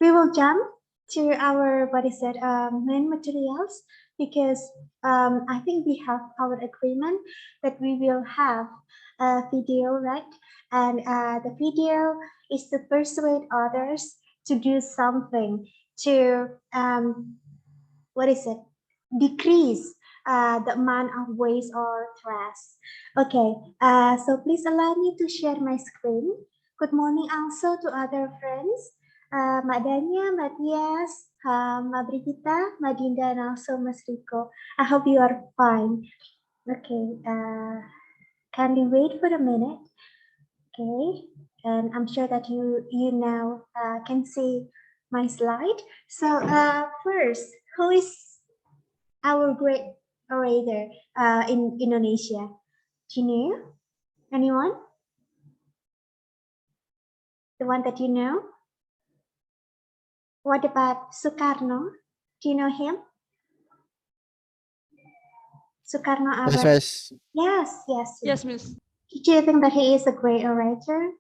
we will jump to our main materials because I think we have our agreement that we will have a video, right? And the video is to persuade others to do something to what is it? Decrease the amount of waste or trash. Okay, so please allow me to share my screen. Good morning also to other friends. Mbak Dania, Mbak Tias, Mbak Brigita, Mbak Dinda, and also Mas Rico. I hope you are fine. Okay, can you wait for a minute? Okay, and I'm sure that you now can see my slide. So first, who is our great orator in Indonesia? Do you know? Anyone? The one that you know? What about Sukarno? Do you know him? Sukarno Yes, Abad. Miss. Yes. Miss. Do you think that he is a great orator?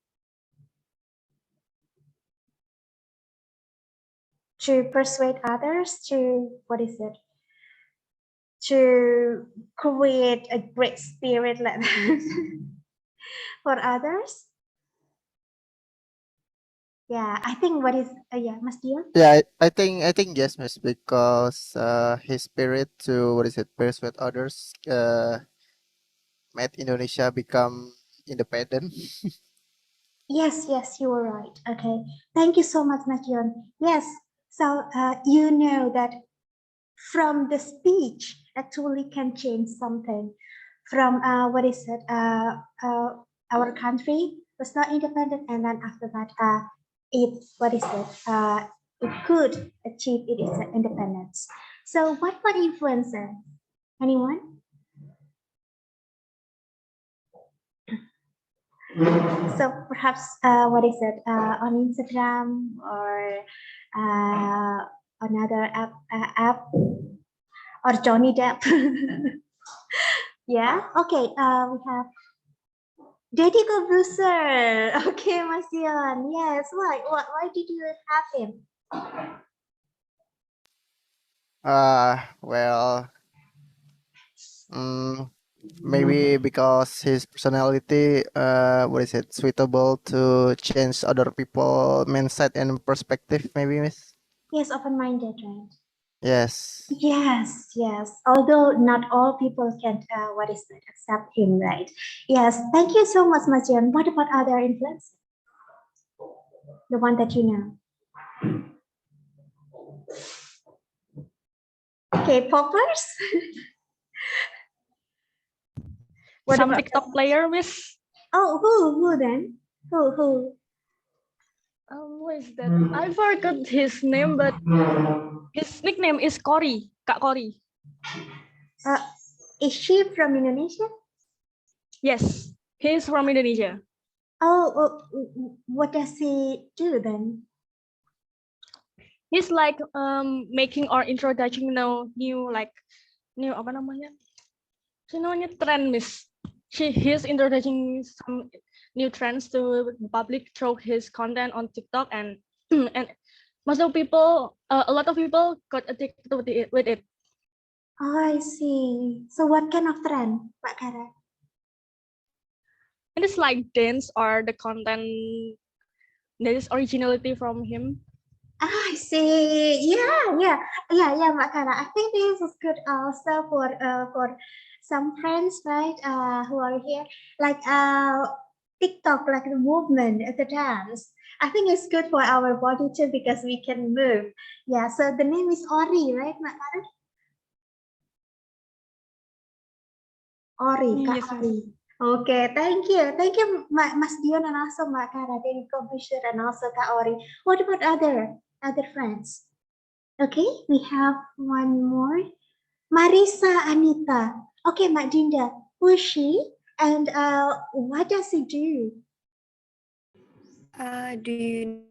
To persuade others to, what is it? To create a great spirit like that for others? Yeah, I think yeah, Mas Dion? Yeah, I think yes, Miss, because his spirit to persuade others made Indonesia become independent. Yes, you were right. Okay. Thank you so much, Nakion. Yes. So you know that from the speech actually can change something. From our country was not independent, and then after that, it could achieve its independence. So what influencer? Anyone? So perhaps on Instagram or another app or Johnny Depp. Yeah. Okay. We have Deddy Corbuzier. Okay, Mas Dion. Yes. Why did you have him? Well, maybe because his personality, suitable to change other people mindset and perspective, maybe, Miss. Yes, open-minded, right? Yes. Yes. Although not all people can, accept him, right? Yes. Thank you so much, Mas Dion. What about other influencers? The one that you know. K-popers? What Some about TikTok player, Miss. Oh, who then? Who? What is that? I forgot his name, but his nickname is Cory, Kak Cory. Is she from Indonesia? Yes, he's from Indonesia. Oh, what does he do then? He's like making or introducing new apa namanya? Namanya trend, Miss. He's introducing some new trends to the public through his content on TikTok, and and a lot of people got addicted with it. Oh, I see. So what kind of trend, Pak Kara? And it's like dance or the content that is originality from him. I see. Yeah, Mbak Kara. I think this is good also for some friends, right? Who are here, like TikTok, like the movement, the dance. I think it's good for our body too because we can move. Yeah. So the name is Ori, right, Mbak Kara? Ori, Kak Yes, Ori. Okay, thank you, Mas Dion and also Mbak Kara, Denny Kobusher and also Kak Ori. What about other friends? Okay, we have one more. Marisa Anita. Okay, Mbak Dinda, who is she and what does she do? Do you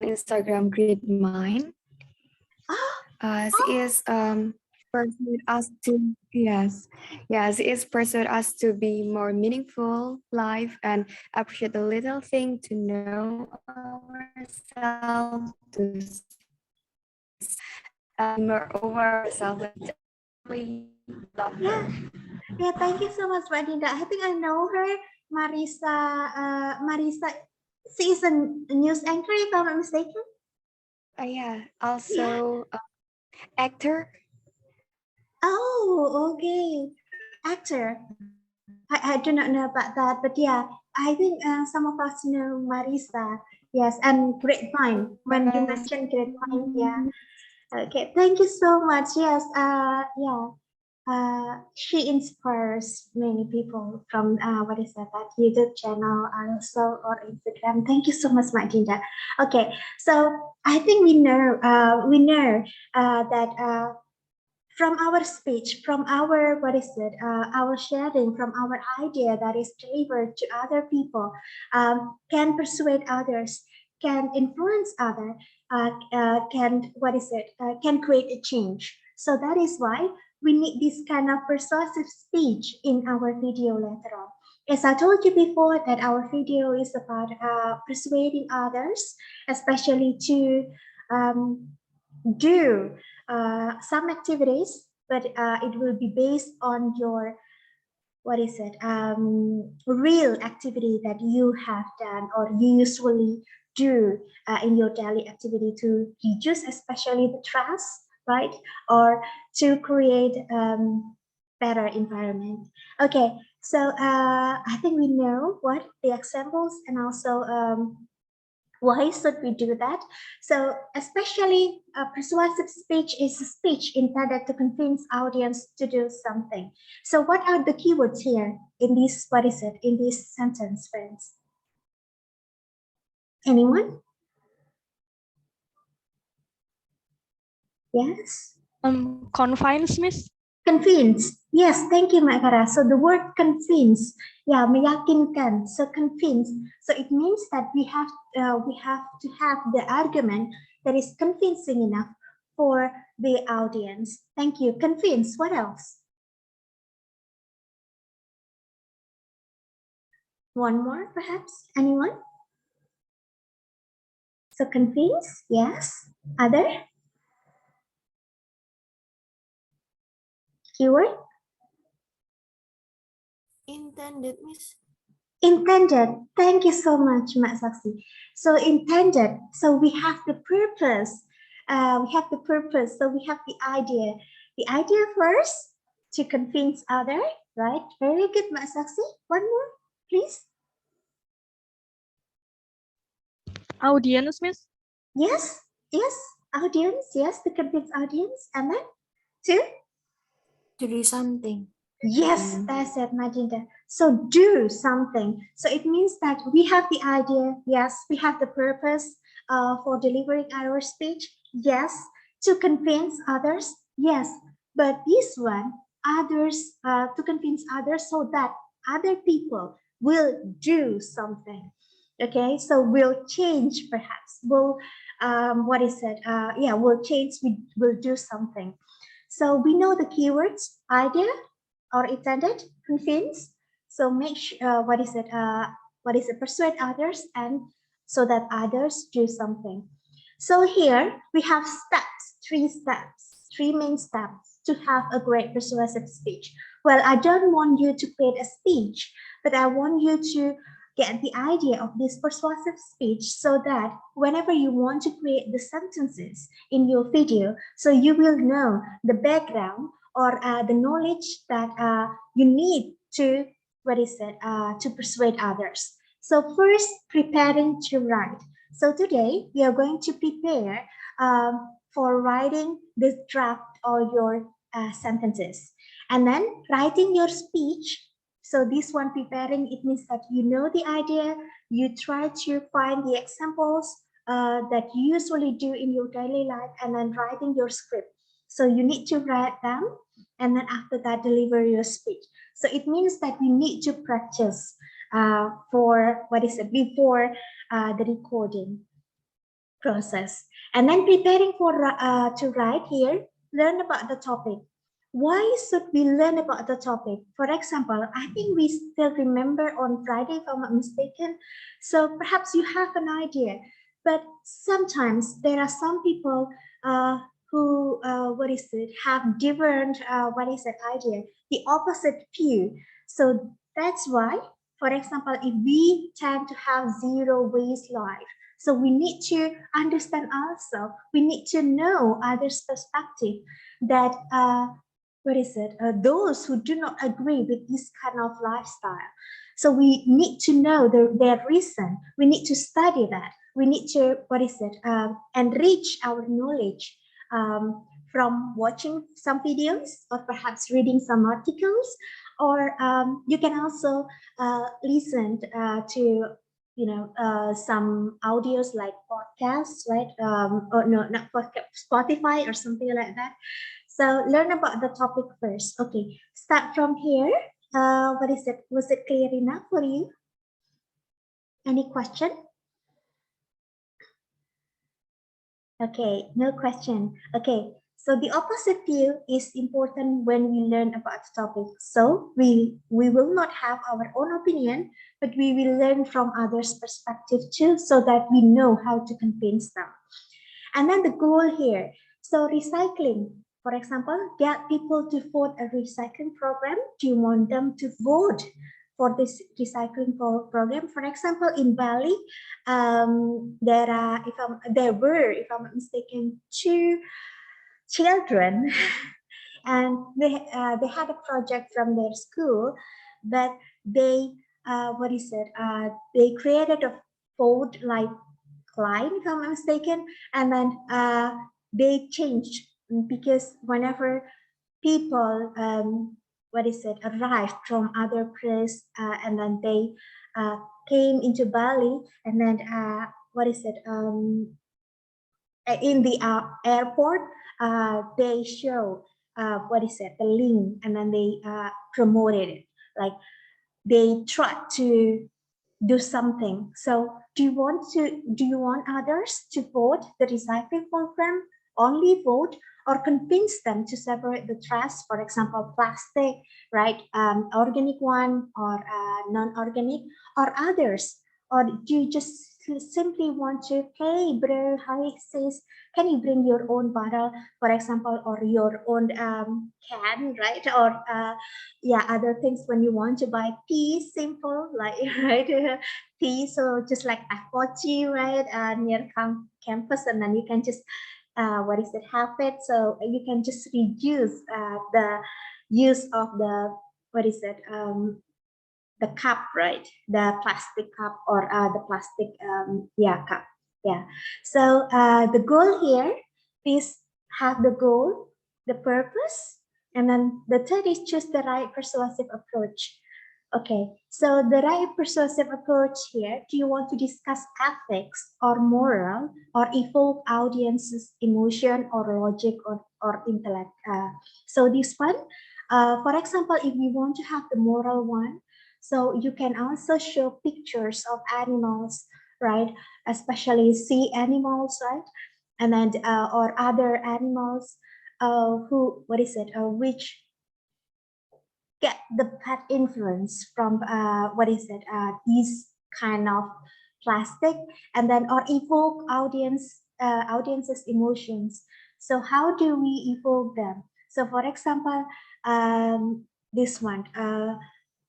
know Instagram Create Mine? She is pursued us to she is pursued us to be more meaningful life and appreciate the little thing to know ourselves ourselves to moreover ourselves we love Yeah, her. yeah. Thank you so much, Mbak Dinda. I think I know her, Marisa. Marisa, she is a news anchor, if I'm not mistaken. Yeah, Yeah. also actor. Oh, okay. Actor. I do not know about that, but yeah, I think some of us know Marisa. Yes, and great point. When you Yes. mentioned great point, yeah. Okay, thank you so much. Yes, yeah. She inspires many people from what is that YouTube channel also or Instagram. Thank you so much, Madinda. Okay, so I think we know that from our speech, from our what is it, our sharing, from our idea that is delivered to other people, can persuade others, can influence other, can what is it, can create a change. So that is why we need this kind of persuasive speech in our video later on. As I told you before, that our video is about persuading others, especially to um, do some activities, but it will be based on your what is it real activity that you have done or you usually do in your daily activity to reduce especially the stress, right, or to create better environment. Okay, so I think we know what the examples and also why should we do that? So, especially persuasive speech is a speech intended to convince audience to do something. So, what are the keywords here in this? What is it in this sentence, friends? Anyone? Yes. Confines, Miss. Convince. Yes, thank you, Makara. So the word convince, yeah, meyakinkan. So convince. So it means that we have to have the argument that is convincing enough for the audience. Thank you. Convince. What else? One more, perhaps. Anyone? So convince. Yes. Other keyword. Intended, Miss. Intended. Thank you so much, Mak Saksi. So intended. So we have the purpose. We have the purpose. So we have the idea. The idea first to convince other, right? Very good, Mak Saksi. One more, please. Audience, Miss. Yes, yes. Audience, yes, to convince audience. And then two. To do something. Yes, that's it, Majinda. So do something. So it means that we have the idea. Yes, we have the purpose for delivering our speech. Yes, to convince others. Yes, but this one, others, to convince others so that other people will do something. Okay, so we'll change perhaps. We'll, what is it? Yeah, we'll change. We will do something. So we know the keywords: idea, or intended, convince. So make sure, what is it, persuade others and so that others do something. So here we have steps, three main steps to have a great persuasive speech. Well, I don't want you to create a speech, but I want you to get the idea of this persuasive speech so that whenever you want to create the sentences in your video, so you will know the background or the knowledge that you need to to persuade others. So first, preparing to write. So today we are going to prepare for writing this draft or your sentences, and then writing your speech. So this one, preparing, it means that you know the idea, you try to find the examples that you usually do in your daily life, and then writing your script. So you need to write them, and then after that, deliver your speech. So it means that we need to practice for before the recording process, and then preparing for to write here. Learn about the topic. Why should we learn about the topic? For example, I think we still remember on Friday, if I'm not mistaken. So perhaps you have an idea But sometimes there are some people who have different idea, the opposite view. So that's why, for example, if we tend to have zero waste life, so we need to understand ourselves. We need to know others' perspective. That those who do not agree with this kind of lifestyle. So we need to know their reason. We need to study that. We need to enrich our knowledge from watching some videos or perhaps reading some articles, or you can also listen to some audios like podcasts, right? Or no, not podcast, Spotify or something like that. So learn about the topic first. Okay, start from here. Was it clear enough for you? Any question? Okay, no question. Okay, so the opposite view is important when we learn about the topic. So we will not have our own opinion, but we will learn from others' perspective too, so that we know how to convince them. And then the goal here. So recycling, for example, get people to vote a recycling program. Do you want them to vote for this recycling program? For example, in Bali, there were, if I'm not mistaken, two children, and they had a project from their school, but they they created a vote like Klein, if I'm not mistaken, and then they changed because whenever people arrived from other place and then they came into Bali, and then in the airport they show the link, and then they promoted it, like they tried to do something. So do you want others to vote the recycling program, only vote, or convince them to separate the trash, for example, plastic, right? Organic one or non-organic, or others? Or do you just simply want to, hey bro, how it says, can you bring your own bottle, for example, or your own can, right? Or other things when you want to buy tea, simple, like right, tea. So just like Apochi, right, near campus, and then you can just have it. So you can just reduce the use of the the cup, right? The plastic cup, or the plastic cup. Yeah. So the goal here is have the goal, the purpose, and then the third is choose the right persuasive approach. Okay, so the right persuasive approach here, do you want to discuss ethics or moral, or evoke audience's emotion or logic, or intellect? So this one, for example, if you want to have the moral one, so you can also show pictures of animals, right? Especially sea animals, right? And then or other animals which get the bad influence from these kind of plastic, and then or evoke audience's emotions. So how do we evoke them? So for example, this one,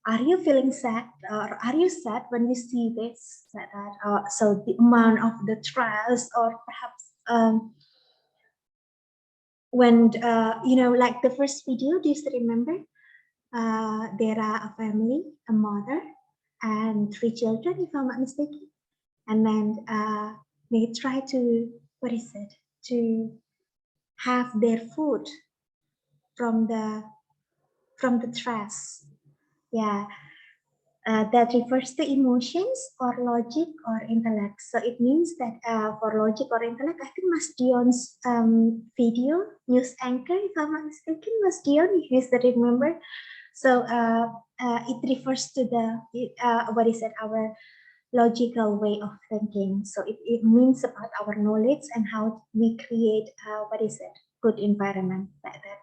are you feeling sad, or are you sad when you see this, so the amount of the trials, or perhaps when like the first video, do you still remember? There are a family, a mother, and three children, if I'm not mistaken. And then they try to, to have their food from the trash. Yeah, that refers to emotions or logic or intellect. So it means that for logic or intellect, I think Mas Dion's video, news anchor, if I'm not mistaken, Mas Dion, if you still remember. So it refers to our logical way of thinking. So it means about our knowledge and how we create good environment, like that.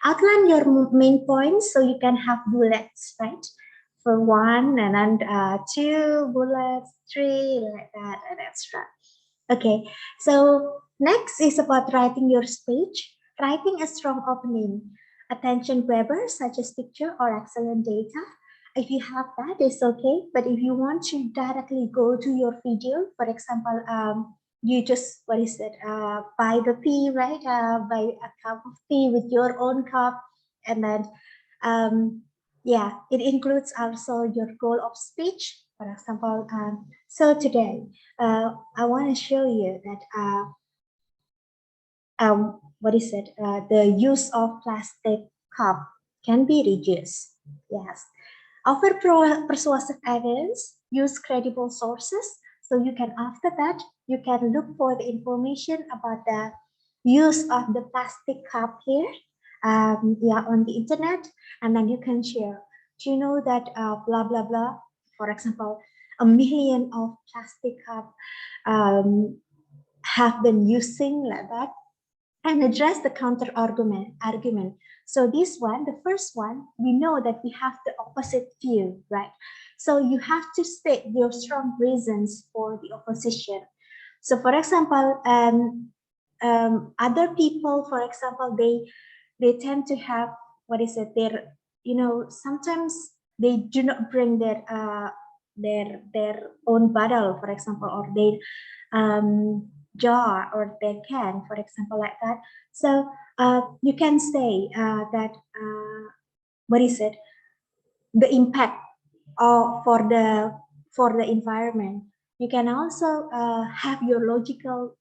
Outline your main points so you can have bullets, right? For one, and then two bullets, three, like that, and extra. Okay, so next is about writing your speech. Writing a strong opening, attention grabber such as picture or excellent data. If you have that, it's okay. But if you want to directly go to your video, for example, you just what is it? Buy the tea, right? Buy a cup of tea with your own cup, and then yeah, it includes also your goal of speech. For example, so today I want to show you that what is it? The use of plastic cup can be reduced. Yes. Offer persuasive evidence. Use credible sources. So you can after that you can look for the information about the use of the plastic cup here. Yeah, on the internet, and then you can share. Do you know that blah blah blah? For example, a million of plastic cup um, have been using like that and address the counter argument. So this one, the first one, we know that we have the opposite view, right? So you have to state your strong reasons for the opposition. So for example, other people, for example, they tend to have what is it? Their sometimes they do not bring their own bottle, for example, or their jar or their can, for example, like that. So you can say that what is it? The impact for the environment. You can also have your logical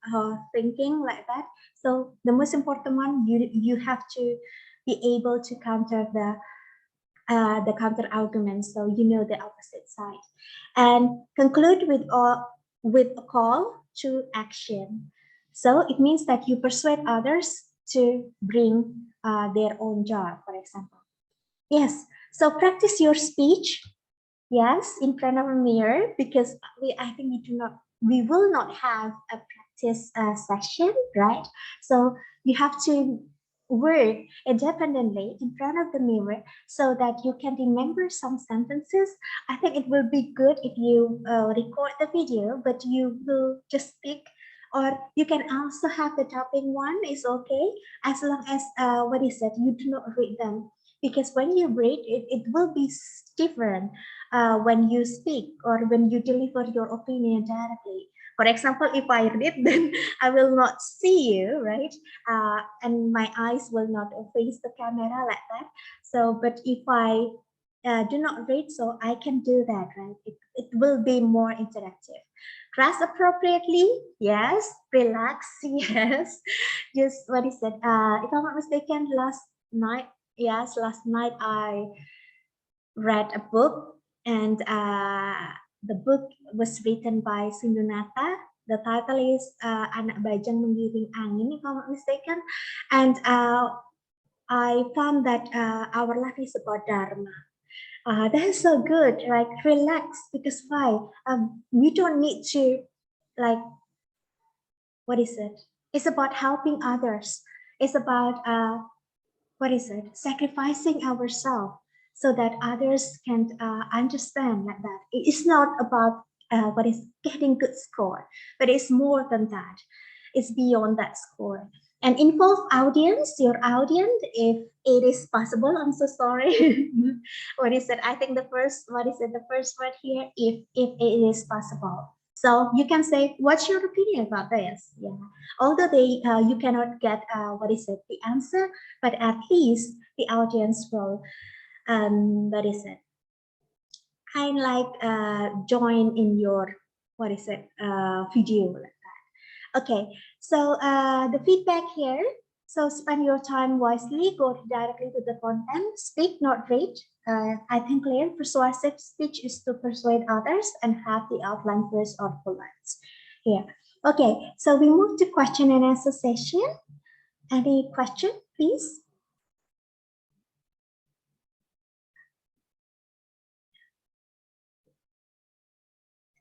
thinking like that. So the most important one, you have to be able to counter the counter argument, so you know the opposite side, and conclude with a call to action. So it means that you persuade others to bring their own jar, for example. Yes. So practice your speech. Yes, in front of a mirror, because I think we will not have a practice session, right? So you have to work independently in front of the mirror so that you can remember some sentences. I think it will be good if you record the video, but you will just speak. Or you can also have the topping one, is okay, as long as what is it? You do not read them, because when you read it, it will be different when you speak or when you deliver your opinion directly. For example, if I read, then I will not see you, right? And my eyes will not face the camera like that. So, but if I do not read, so I can do that, right? It will be more interactive. Dress appropriately, yes. Relax, yes. Just what is it? If I'm not mistaken, last night I read a book, and the book was written by Sindunata. The title is Anak Bajang Menggiring Angin, if I'm not mistaken. And I found that our life is about Dharma. That is so good. Like relax, because why? We don't need to like what is it? It's about helping others. It's about what is it? Sacrificing ourselves so that others can understand like that. It's not about what is getting good score, but it's more than that. It's beyond that score. And involve audience, your audience, if it is possible. I'm so sorry. What is it? I think the first, what is it? The first word here, if it is possible. So you can say, what's your opinion about this? Yeah. Although you cannot get what is it, the answer, but at least the audience will what is it, kind like join in your what is it video like that. Okay, so the feedback here, so spend your time wisely, go directly to the content, speak not read. I think clear persuasive speech is to persuade others and have the outline first or bullets here. Okay, so we move to question and answer session. Any question, please?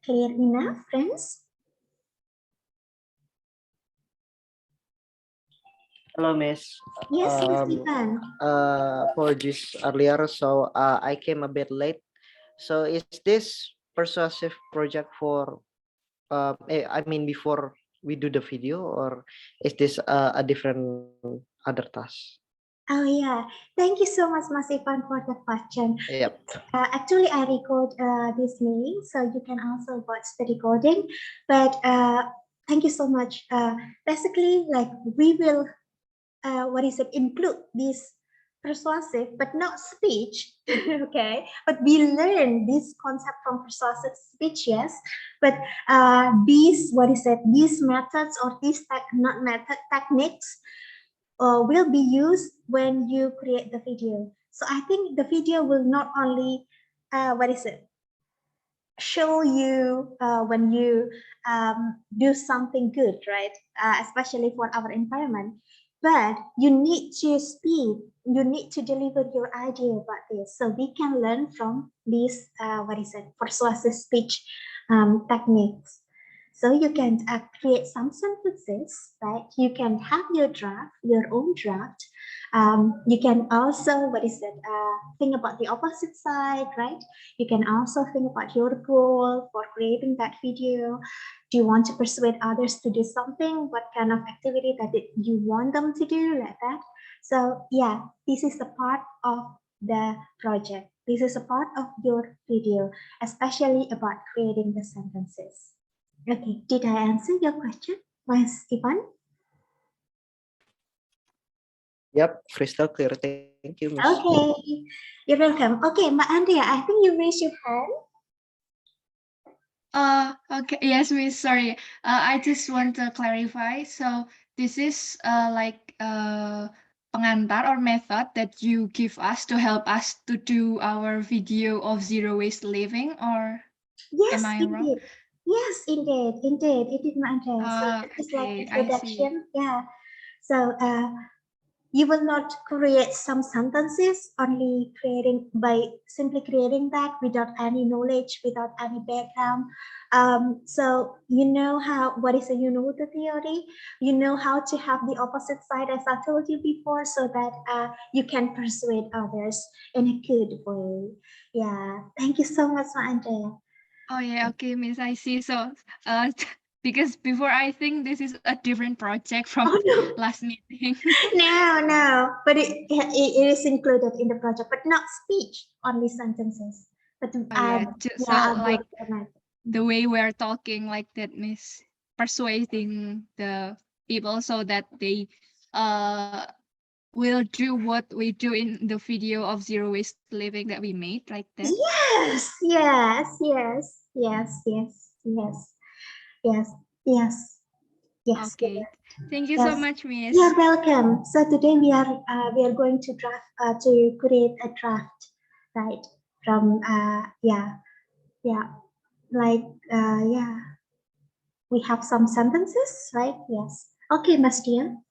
Clear enough, friends? Hello, Miss. Yes, Miss Um, Ivan. Apologies earlier, so I came a bit late. So is this persuasive project for I mean before we do the video, or is this a different other task? Oh yeah, thank you so much, Mas Ivan, for the question. Yep. Actually, I record this meeting, so you can also watch the recording. But thank you so much. Basically, like we will, include this persuasive, but not speech. Okay, but we learn this concept from persuasive speech, yes. But these methods or these not method techniques will be used when you create the video. So I think the video will not only show you when you do something good, right? Especially for our environment. But you need to speak, you need to deliver your idea about this. So we can learn from these, persuasive speech techniques. So you can create some sentences, right? You can have your draft, your own draft. You can also, think about the opposite side, right? You can also think about your goal for creating that video. Do you want to persuade others to do something? What kind of activity that you want them to do, like that? So yeah, this is a part of the project. This is a part of your video, especially about creating the sentences. Okay, did I answer your question, Mas Ivan? Yep, crystal clear. Thank you, Miss. Okay, you're welcome. Okay, Mbak Andrea, I think you raised your hand. Okay. Yes, Miss. Sorry. I just want to clarify. So this is like pengantar or method that you give us to help us to do our video of zero waste living, or Yes, am I wrong? indeed. Yes, indeed. It is Mbak Andrea. So it is like Okay, I see. introduction. Yeah. So you will not create some sentences only creating by simply creating that without any knowledge, without any background. So you know you know the theory, you know how to have the opposite side as I told you before, so that you can persuade others in a good way. Yeah, thank you so much, Andrea. Oh yeah, okay, Miss. I see. So because before I think this is a different project from Oh no. last meeting. No, but it is included in the project, but not speech, only sentences. But Oh yeah, just so I'll like do it. the way we're talking like that, Miss, persuading the people so that they uh will do what we do in the video of zero waste living that we made, like that. Yes, yes, yes, yes, yes, yes, yes, yes, yes. Okay, thank you so Yes. much, Miss. You're welcome. So today we are going to to create a draft, right? From like we have some sentences, right? Yes. Okay, Mas Dian.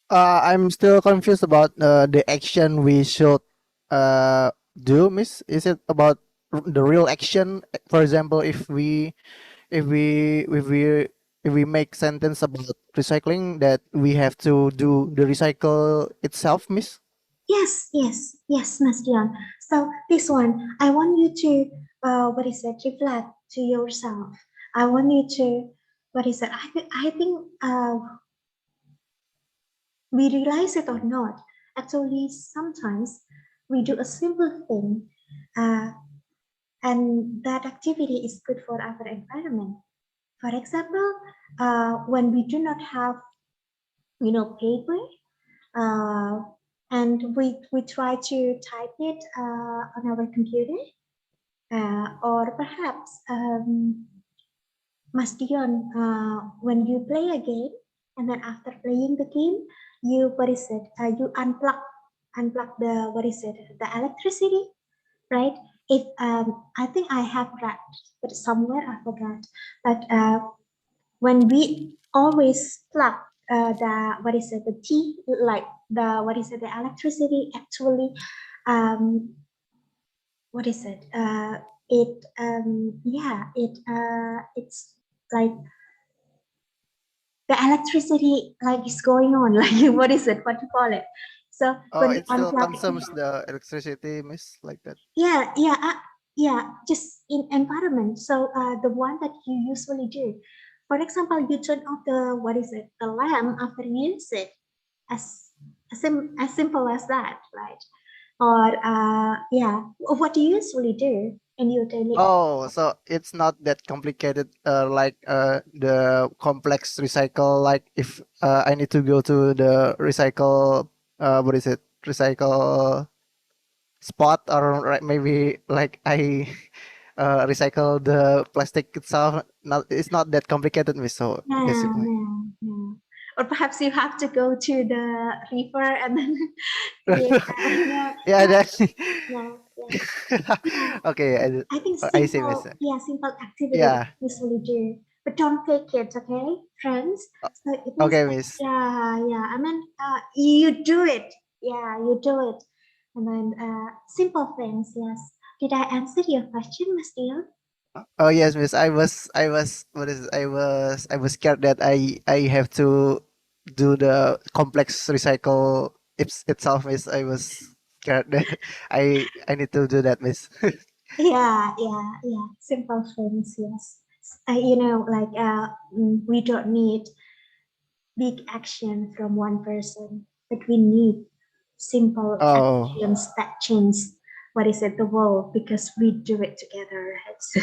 I'm still confused about the action we should do, Miss. Is it about the real action? For example, if we if we if we make sentence about recycling, that we have to do the recycle itself, Miss. Yes, Mas Dion. So this one, I want you to, reflect to yourself. I want you to, I think we realize it or not. Actually, sometimes we do a simple thing, uh, and that activity is good for our environment. For example, when we do not have, paper, uh, and we try to type it on our computer, or perhaps Mas Dion, when you play a game and then after playing the game, you you unplug the the electricity, right? It I think I have read, but somewhere I forgot. But when we always plug the T, like the electricity actually, um what is it it yeah it it's like the electricity like is going on like what you call it. So Oh, when you it still unplug it, consumes the electricity, Miss, like that. yeah, just in environment. So the one that you usually do For example, you turn off the the lamp after you use it, as simple as that, right? Or yeah, what do you usually do in your daily? Oh, so it's not that complicated, like the complex recycle. Like if I need to go to the recycle, what is it? Recycle spot, or maybe like I recycle the plastic itself. Not, it's not that complicated, Miss. So No, basically, no, no. Or perhaps you have to go to the river and then create no, yeah, that. no, yeah. Yeah, Okay, I think I see, Miss. simple activity that Yeah. we usually do, but don't fake it, okay, friends? So it means Okay, that, Miss. yeah. I mean, you do it, yeah, you do it, and then simple things. Yes. Did I answer your question, Mas Dio? Oh yes, Miss. What is it? I was scared that I have to do the complex recycle itself, Miss. I was scared that I need to do that, Miss. Yeah. Simple things. Yes. Like we don't need big action from one person, but we need simple Oh, actions that change the world because we do it together, right? So,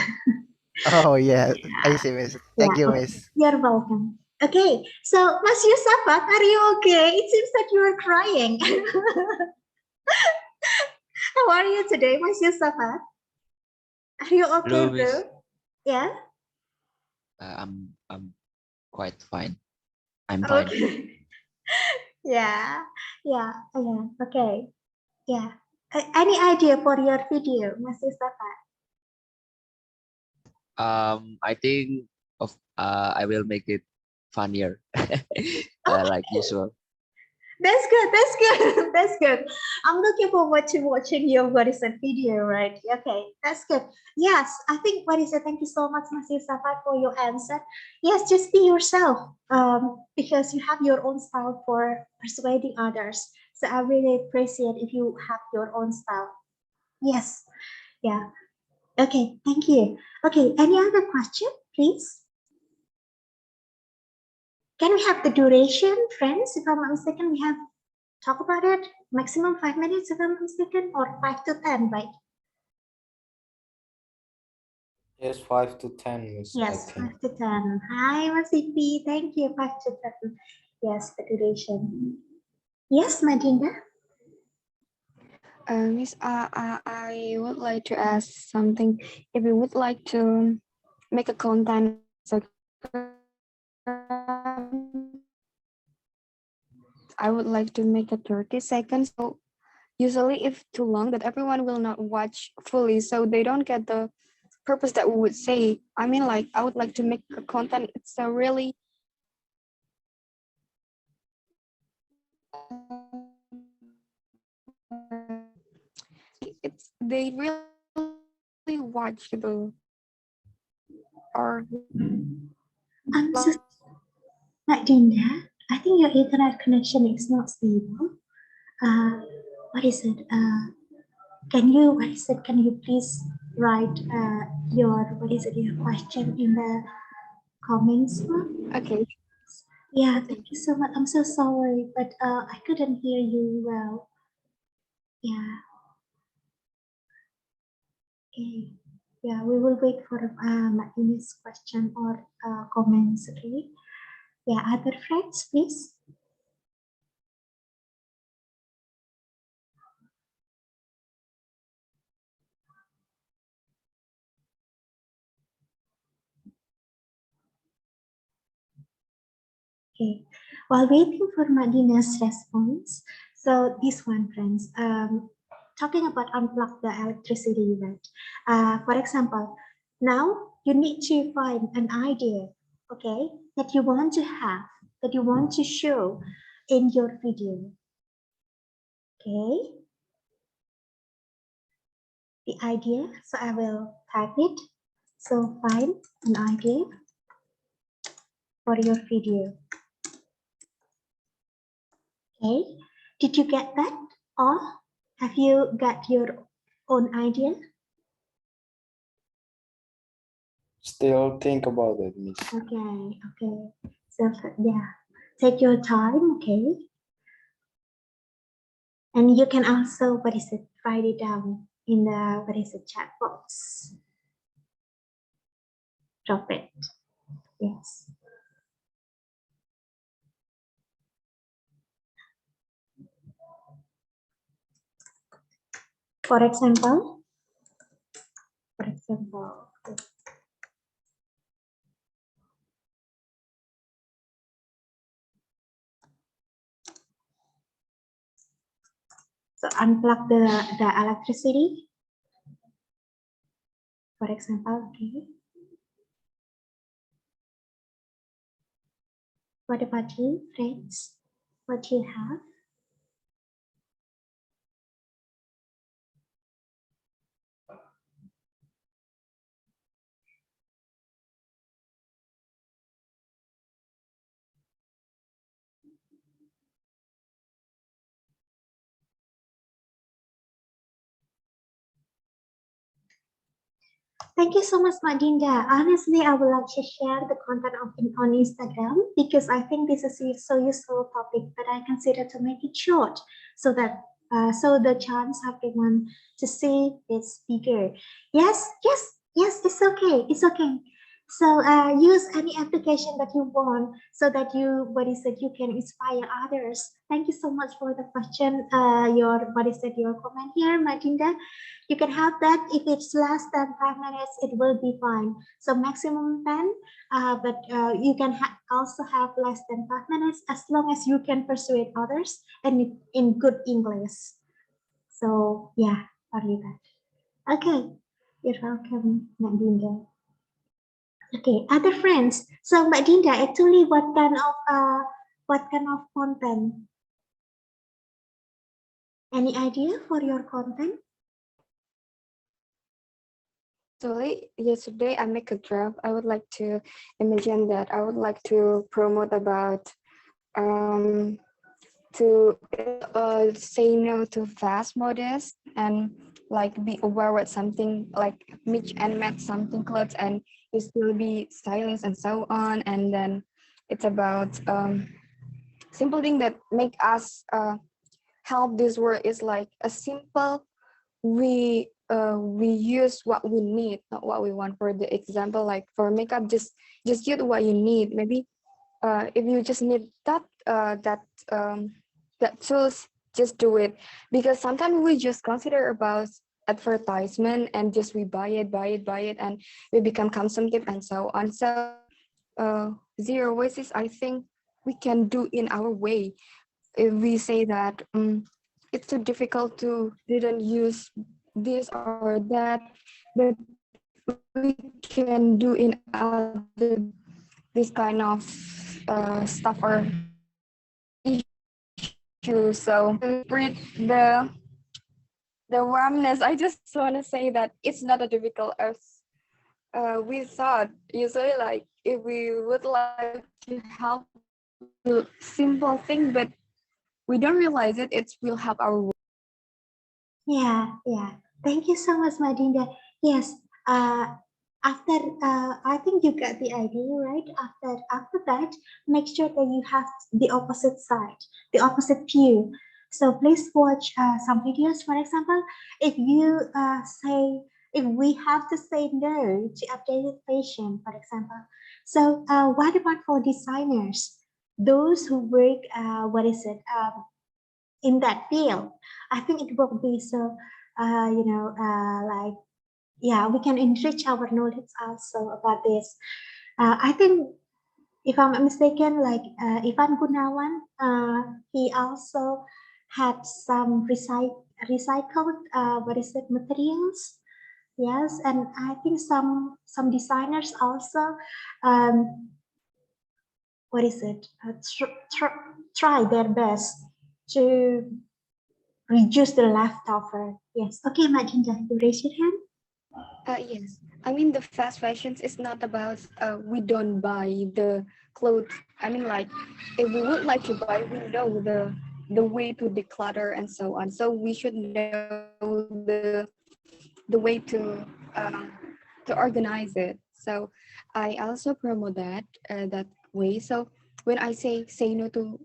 oh yeah. I yeah, see, Miss. yeah. Thank you, Okay. Miss. You're welcome. Okay, so Mas Yusafat, are you okay? It seems that you are crying. How are you today, Mas Yusafat? Are you okay, Hello, Miss. bro? Yeah. I'm quite fine. I'm fine. Okay. Yeah. Yeah. Okay. Yeah. Any idea for your video, Mas Yusafat? I think of I will make it funnier, like usual. That's good. That's good. That's good. I'm looking forward to watching your video, right? Okay, that's good. Yes, I think thank you so much, Masih Safat, for your answer. Yes, just be yourself. Because you have your own style for persuading others. So I really appreciate if you have your own style. Yes. Yeah. Okay, thank you. Okay, any other question, please? Can we have the duration, friends? If I'm not mistaken, we have talk about it. Maximum 5 minutes, if I'm not mistaken, or 5 to 10, right? Yes, 5 to 10, Miss, I Yes, think. 5 to 10. Hi, Masipi. Thank you. 5 to 10. Yes, the duration. Yes, Madinda. Miss, I would like to ask something. If you would like to make a content I would like to make it 30 seconds. So usually if too long that everyone will not watch fully, so they don't get the purpose that we would say. I mean, like I would like to make a content. It's a really it's they really watch the or I'm so Madinda. I think your internet connection is not stable. Uh, what is it? Can you please write your question in the comments one? okay. Yeah, thank you so much. I'm so sorry, but I couldn't hear you well. Yeah. Okay. Yeah, we will wait for Ines question or comments. Okay. Yeah, other friends, please. Okay. While waiting for Madina's response, so this one, friends, talking about unplug the electricity event. For example, now you need to find an idea, okay, that you want to have, that you want to show in your video. Okay. The idea, so I will type it. So find an idea for your video. Okay, did you get that? Or have you got your own idea? still think about it, Miss. Okay, okay. So yeah, take your time, okay? And you can also, what is it, write it down in the, what is it, chat box. Drop it, yes. For example, so unplug the electricity. For example, okay. What about you, friends? What do you have? Thank you so much, Madinda. Honestly, I would like to share the content on Instagram because I think this is a so useful topic, but I consider to make it short so that so the chance everyone to see is bigger. Yes, yes, yes, it's okay. It's okay. So use any application that you want so that you, what is it, you can inspire others. Thank you so much for the question. Your, what is it, your comment here, Madinda. You can have that. If it's less than 5 minutes, it will be fine. So maximum 10, but you can also have less than 5 minutes as long as you can persuade others and in good English. So yeah, only that. Okay, you're welcome, Madinda. Okay, other friends. So Madinda, actually, what kind of content? Any idea for your content? Actually, yesterday I make a draft. I would like to imagine that I would like to promote about to say no to fast modest and like be aware with something like mix and match something clothes and you still be stylish and so on. And then it's about simple thing that make us help this world is like a simple we use what we need, not what we want. For the example, like for makeup, just use what you need. Maybe if you just need that tools, just do it. Because sometimes we just consider about advertisement and just we buy it and we become consumptive and so on. So zero waste, I think we can do in our way. If we say that it's too difficult to didn't use this or that, but we can do in other this kind of stuff or issue. So to spread the warmness, I just want to say that it's not as difficult as we thought. Usually, like if we would like to help simple thing, but we don't realize it, it will help our world. Yeah, yeah. Thank you so much, Madinda. Yes. After I think you got the idea, right? After that, make sure that you have the opposite side, the opposite view. So please watch some videos. For example, if you say if we have to say no to updated fashion, for example. So what about for designers? Those who work, what is it? In that field. I think it will be so, like, yeah, we can enrich our knowledge also about this. I think, if I'm not mistaken, like Ivan Gunawan, he also had some recycled, what is it, materials. Yes, and I think some designers also, um, what is it, try their best to reduce the leftover. Yes. Okay, Madinda, you raise your hand. Yes, I mean the fast fashions is not about we don't buy the clothes. I mean like if we would like to buy, we know the way to declutter and so on. So we should know the way to organize it. So So I also promote that way. So when I say no to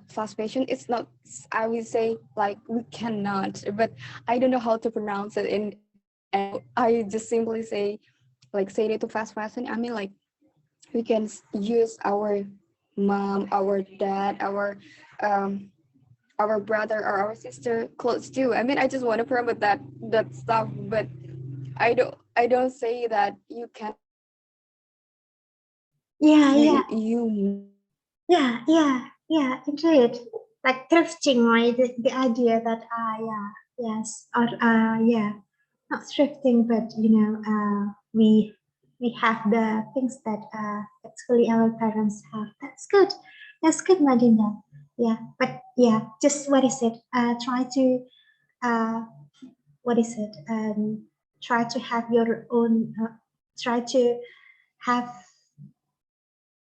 fast fashion, it's not, I will say like we cannot, but I don't know how to pronounce it in English. So I just simply say no to fast fashion. I mean, like, we can use our mom, our dad, our brother or our sister clothes too. I mean, I just want to promote that stuff, but I don't say that you cannot buy that because Yeah, yeah, you yeah, indeed. Like thrifting, right? The idea that, yeah, yes, or, yeah, not thrifting, but, we have the things that, actually our parents have. That's good. That's good, Madinda. Yeah, but yeah, just what is it? Try to, uh, what is it? Try to have your own. Try to have,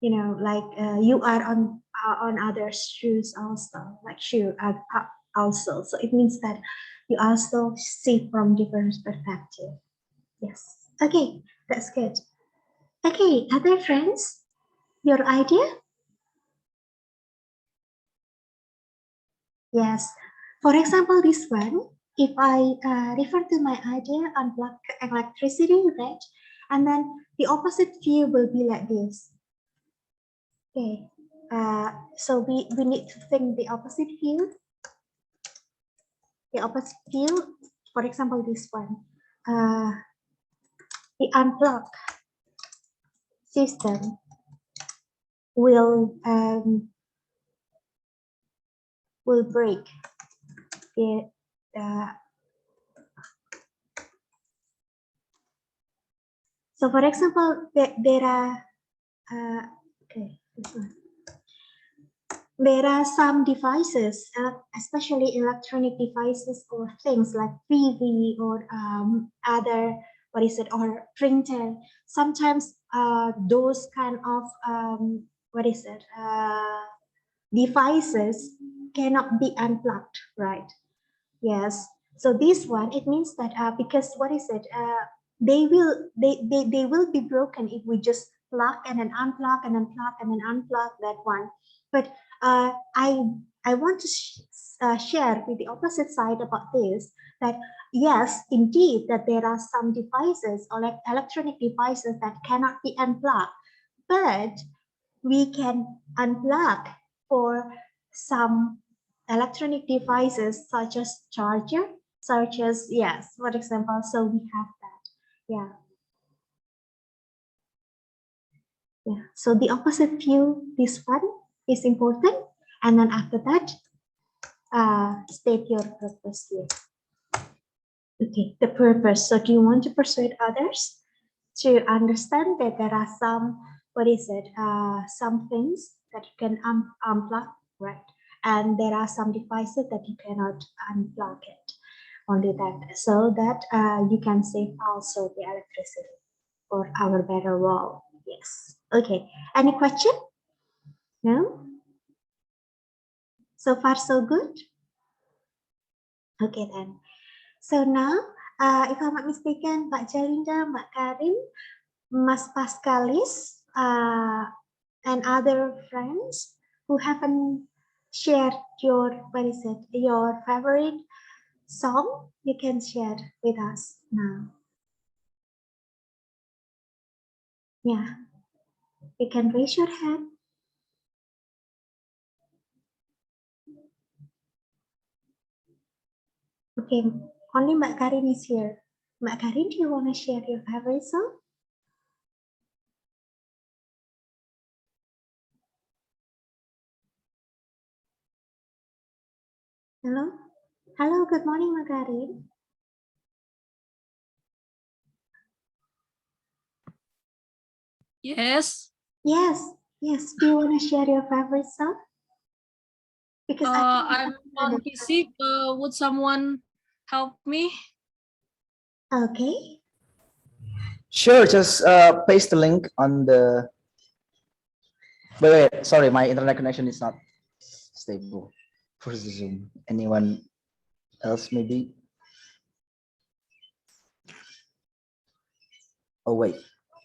like, you are on others' shoes also, like shoe, also. So it means that you also see from different perspective. Yes. Okay, that's good. Okay, other friends, your idea? Yes. For example, this one, if I, refer to my idea, unplug electricity, right? And then the opposite view will be like this. Okay. So we need to think the opposite view. The opposite view, for example, this one. Uh, the unplug system will, break the, uh, so for example, there are, okay, this one. There are some devices, especially electronic devices or things like TV or, other, what is it, or printer. Sometimes, those kind of, what is it, devices cannot be unplugged, right? Yes. So this one, it means that, because what is it? They will be broken if we just plug and then unplug and then plug and then unplug that one. But, I want to share with the opposite side about this, that yes, indeed, that there are some devices or like electronic devices that cannot be unplugged, but we can unplug for some electronic devices such as charger, such as, yes, for example. So we have that. Yeah, yeah. So the opposite view, this one is important. And then after that, state your purpose here. Okay, the purpose. So do you want to persuade others to understand that there are some, what is it, some things that you can unplug, right? And there are some devices that you cannot unplug it. Only that, so that, you can save also the electricity for our better world. Yes. Okay. Any question? No? So far, so good? Okay then. So now, if I'm not mistaken, Mbak Jalinda, Mbak Karim, Mas Pascalis, and other friends who haven't shared your, what is it, your favorite song, you can share with us now. Yeah, you can raise your hand. Okay, only Mbak Karin is here. Mbak Karin, do you want to share your favorite song? Hello? Hello, good morning, Mbak Karin. Yes. Yes, yes. Do you want to share your favorite song? Because I think I'm on PC. Would someone help me? okay. Sure, just paste the link on the. Wait, sorry, my internet connection is not stable for the Zoom. Anyone else maybe? Oh wait,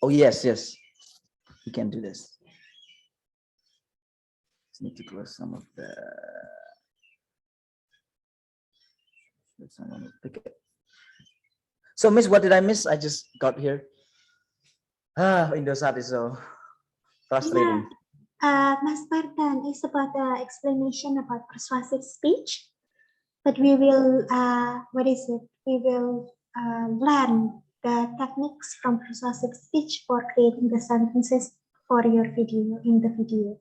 Oh yes, you can do this. Just need to close some of the. Okay. So, Miss, what did I miss? I just got here. Indosat is so frustrating. Mas Spartan is about the explanation about persuasive speech, but we will, We will learn the techniques from persuasive speech for creating the sentences for your video in the video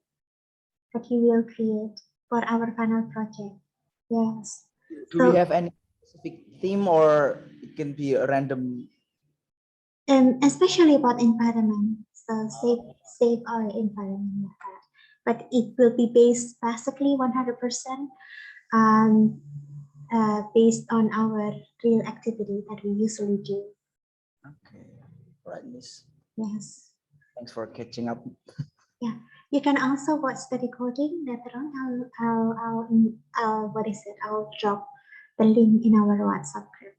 that you will create for our final project. Yes. Do we have any specific theme, or it can be a random? Especially about environment, so save our environment, but it will be based basically 100% based on our real activity that we usually do. Okay, right, Miss. Yes. Thanks for catching up. Yeah, you can also watch the recording later on. I'll drop the link in our WhatsApp group.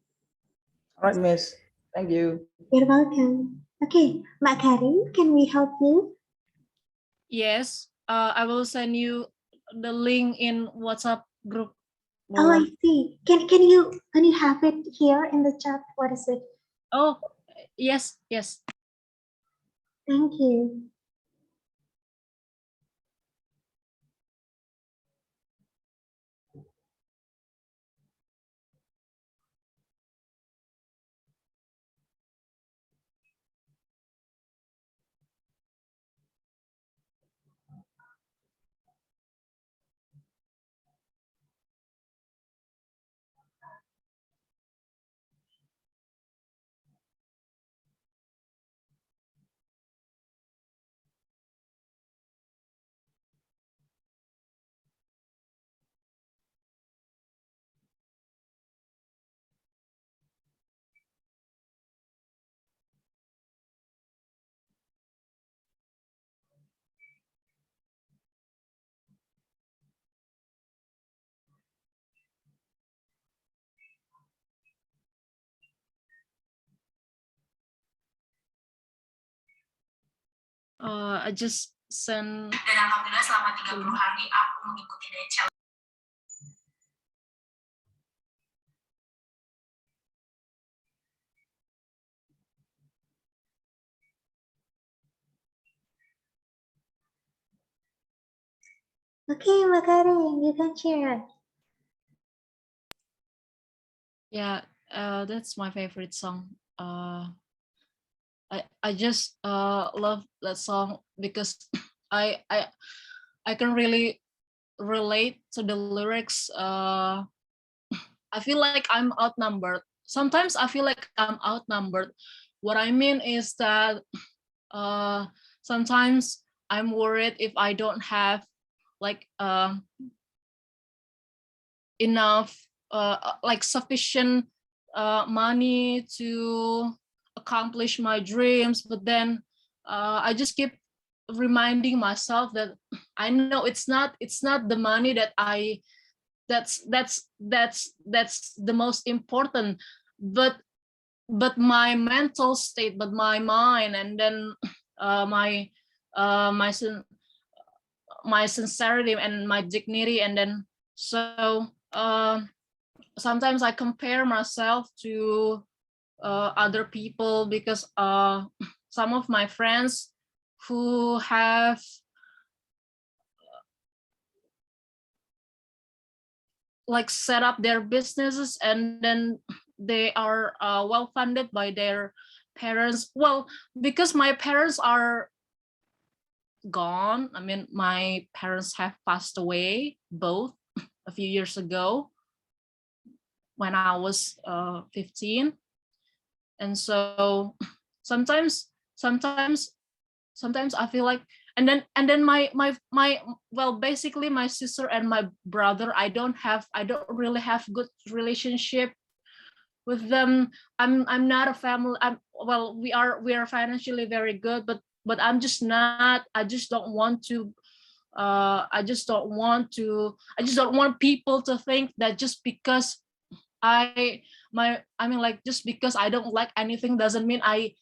All right, Miss. Thank you. You're welcome. Okay, Mak Karim, can we help you? Yes, I will send you the link in WhatsApp group. Oh, I see. Can you have it here in the chat? What is it? Oh, yes. Thank you. I just send. Dan alhamdulillah selama 30 hari aku mengikuti diet challenge. Okay, Mak Karim, you can share. Yeah, that's my favorite song. I just love that song because I can really relate to the lyrics. I feel like I'm outnumbered. Sometimes I feel like I'm outnumbered. What I mean is that sometimes I'm worried if I don't have like enough like sufficient money to accomplish my dreams, but then I just keep reminding myself that I know it's not the money that I that's the most important, but my mental state, but my mind, and then my my my sincerity and my dignity, and then so sometimes I compare myself to other people because some of my friends who have like set up their businesses and then they are well funded by their parents. Well, because my parents are gone. I mean, my parents have passed away both a few years ago when I was 15. And so sometimes I feel like, and then my well, basically my sister and my brother, I don't really have good relationship with them. I'm not a family. Well, we are financially very good, but I'm just not. I just don't want to. I just don't want people to think that just because I mean, like, just because I don't like anything doesn't mean I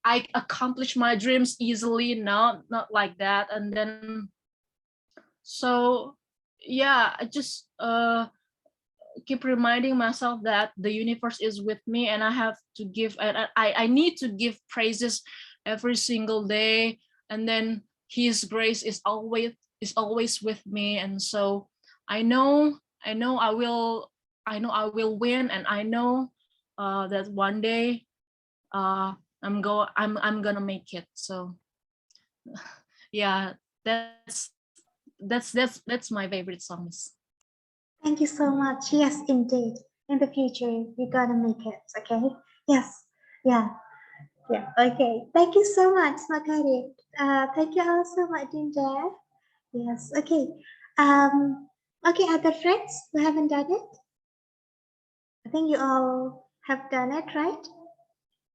I accomplish my dreams easily. No, not like that. And then, so yeah, I just keep reminding myself that the universe is with me, and I have to give, and I need to give praises every single day. And then His grace is always with me. And so I know I will win, and I know that one day I'm gonna make it. So yeah, that's my favorite songs. Thank you so much. Yes, indeed. In the future, you're gonna make it. Okay. Yes. Yeah. Yeah. Okay. Thank you so much, Makari. Thank you also, Madinda. Yes. Okay. Okay. Other friends who haven't done it? I think you all have done it, right?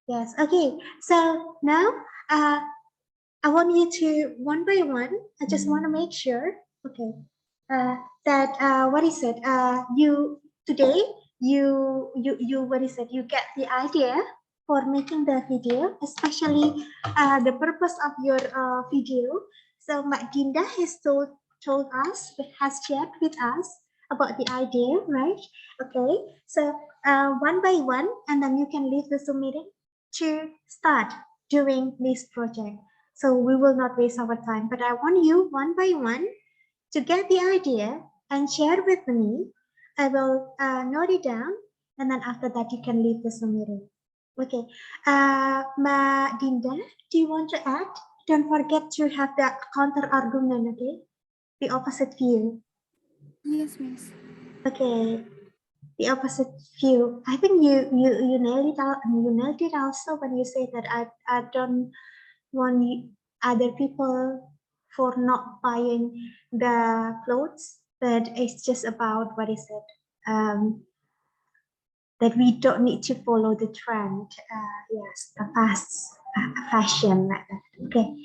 Yes. Okay. So now, I want you to one by one. I just want to make sure. Okay. That what is it? You today you what is it? You get the idea for making the video, especially the purpose of your video. So Mak Dinda has told us, has shared with us about the idea, right? Okay. So one by one, and then you can leave the Zoom meeting to start doing this project. So we will not waste our time, but I want you one by one to get the idea and share with me. I will note it down, and then after that you can leave the Zoom meeting. Okay, Ma Dinda, do you want to add? Don't forget to have the counter argument, okay? The opposite view. Yes, Miss. Okay, the opposite view. I think you nailed it out, and you nailed it also when you say that I don't want other people for not buying the clothes, but it's just about what is it? That we don't need to follow the trend. Yes, the fast fashion like that. Okay,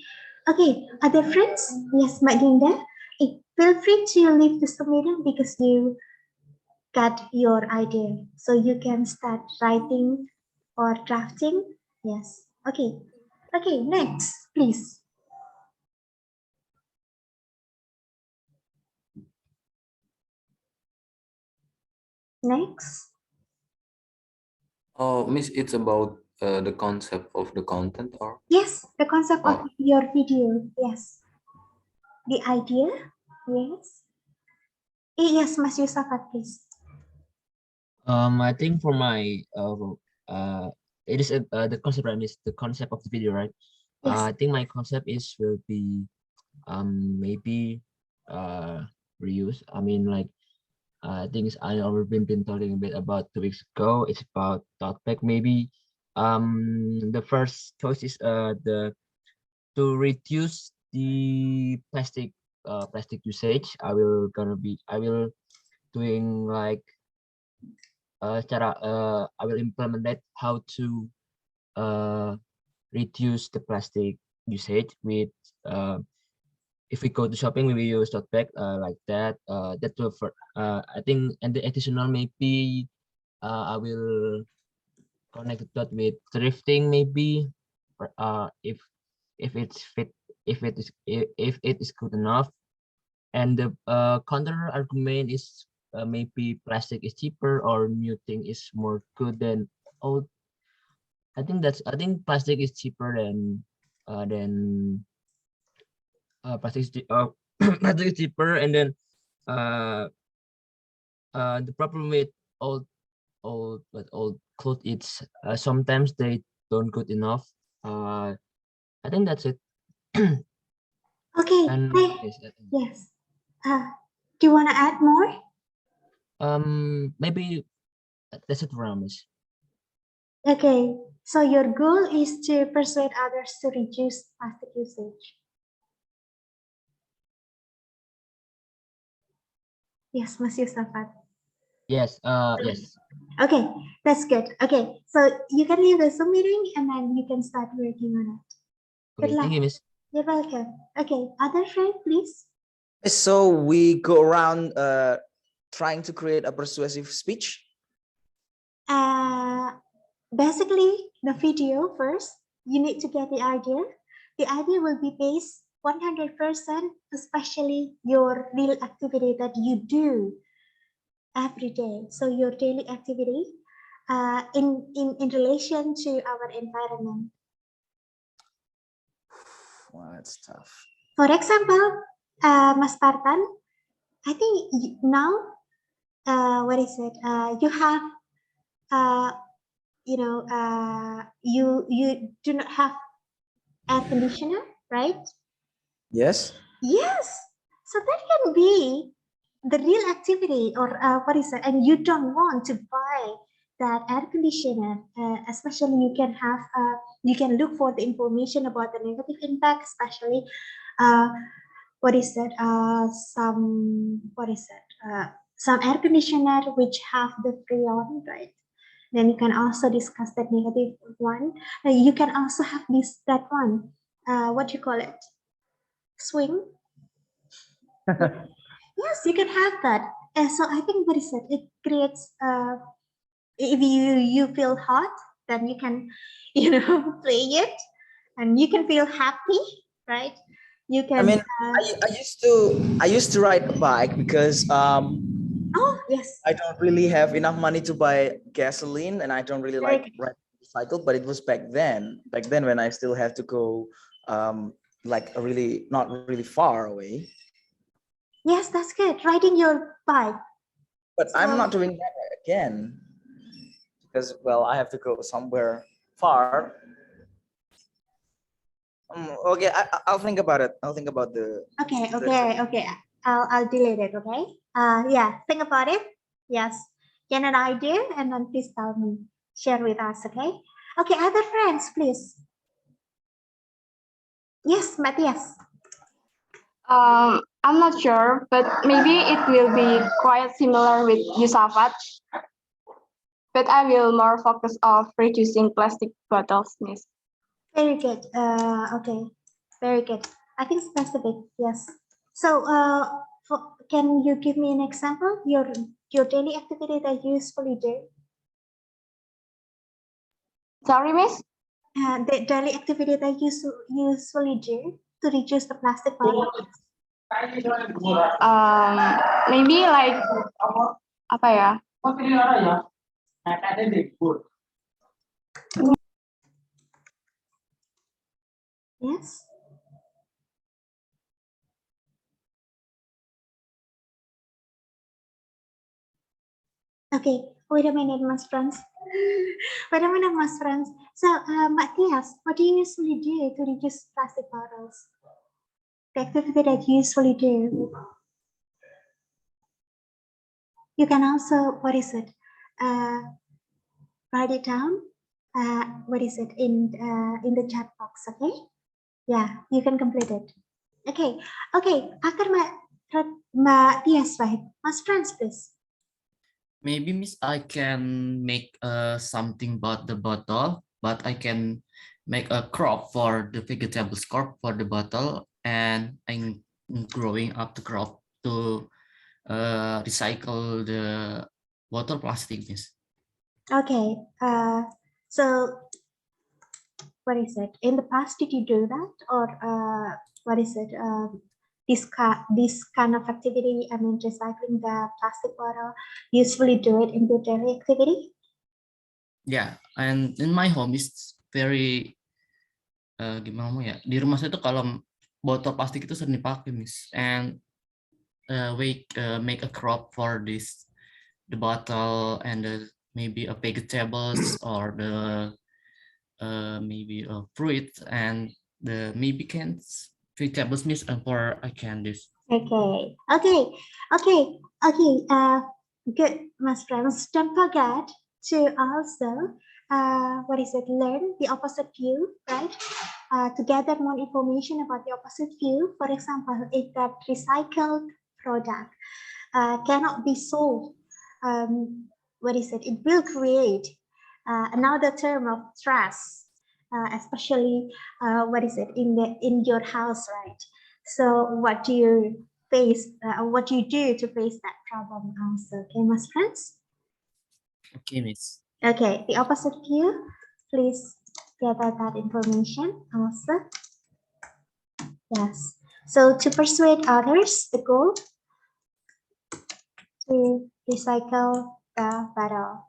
okay. Other friends? Yes, Madinda. Feel free to leave this meeting because you got your idea, so you can start writing or drafting. Yes. Okay. Okay. Next, please. Next. Oh, Miss, it's about the concept of the content, or? Yes, the concept of Oh, your video. Yes. The idea. Yes. Yes, Mas Yusafat, please. I think for my it is the concept, right? Is the concept of the video, right? Yes. I think my concept is will be maybe reuse. I mean, like things I already been talking a bit about 2 weeks ago. It's about tote bag. Maybe the first choice is the to reduce the plastic usage. I will doing like I will implement that how to reduce the plastic usage with if we go to shopping we will use tote bag like that. That will for I think, and the additional maybe I will connect that with thrifting maybe, if it's fit, if it is good enough. And the counter argument is maybe plastic is cheaper or new thing is more good than old. I think plastic is cheaper than plastic is plastic is cheaper. And then the problem with old clothes, it's sometimes they don't good enough. I think that's it. Okay. And Hey. Yes. Do you want to add more? maybe that's it for us. Okay. So your goal is to persuade others to reduce plastic usage. Yes, Mas Yusafat. Yes. Yes. Okay, that's good. Okay, so you can leave the Zoom meeting and then you can start working on it. Good Okay. luck. Thank you, Miss. You're welcome. Okay, other friend, please. So we go around trying to create a persuasive speech. Basically, the video first. you need to get the idea. The idea will be based 100%, especially your real activity that you do every day. So your daily activity in relation to our environment. Wow, that's tough. For example, Mas Partan, I think now, what is it? You have, you do not have air conditioner, right? Yes. Yes. So that can be the real activity, or what is it? And you don't want to buy that air conditioner, especially you can look for the information about the negative impact, especially what is that? Some air conditioner which have the freon, right? Then you can also discuss that negative one. You can also have that one. What do you call it? Swing. Yes, you can have that. So I think what is it? It creates. If you feel hot, then you can, play it, and you can feel happy, right? You can. I mean, I used to ride a bike because Oh yes. I don't really have enough money to buy gasoline, and I don't really Very like riding a cycle. But it was back then. Back then, when I still have to go, like not really far away. Yes, that's good. Riding your bike. But I'm not doing that again because, well, I have to go somewhere far. Okay, I'll think about it. I'll think about the. Okay. I'll delete it. Okay. Yeah. Think about it. Yes. Get an idea, and then please tell me. Share with us. Okay. Okay. Other friends, please. Yes, Matthias. I'm not sure, but maybe it will be quite similar with Yusafat. But I will more focus on reducing plastic bottles, Miss. Very good. Okay. Very good. I think specific. Yes. So, can you give me an example? Your daily activity that you usually do. Sorry, Miss. The daily activity that you usually do to reduce the plastic bottle. Maybe like apa ya? Yes. Okay, wait a minute, Mas Franz. Wait a minute, Mas Franz. So, Matthias, what do you usually do to reduce plastic bottles? The activity that you usually do. You can also, what is it? Write it down. What is it in the chat box? Okay. Yeah, you can complete it. Okay. After Matthias, right? Mas Franz, please. Maybe Miss, I can make something about the bottle, but I can make a crop for the vegetables crop for the bottle, and I'm growing up the crop to recycle the bottle plastic, Miss. Okay. So what is it? In the past, did you do that, or what is it? This kind of activity, I mean, recycling the plastic bottle, usually do it in your daily activity? Yeah, and in my home is very gimana mau ya? Di rumah saya tuh kalau botol plastik itu sering dipakai, Miss. And we make a crop for this, the bottle and maybe a vegetables or the maybe a fruit and the maybe cans vegetables mix and for I can this. Okay. Good, Mas Franz. Don't forget to also, what is it? Learn the opposite view, right? To gather more information about the opposite view. For example, if that recycled product cannot be sold, what is it? It will create another term of stress, especially what is it in your house, right? So what do you face? What do you do to face that problem also? Okay, Mas Franz? Okay, Miss. Okay, the opposite view, please gather that information also. Yes. So to persuade others, the goal to recycle the bottle.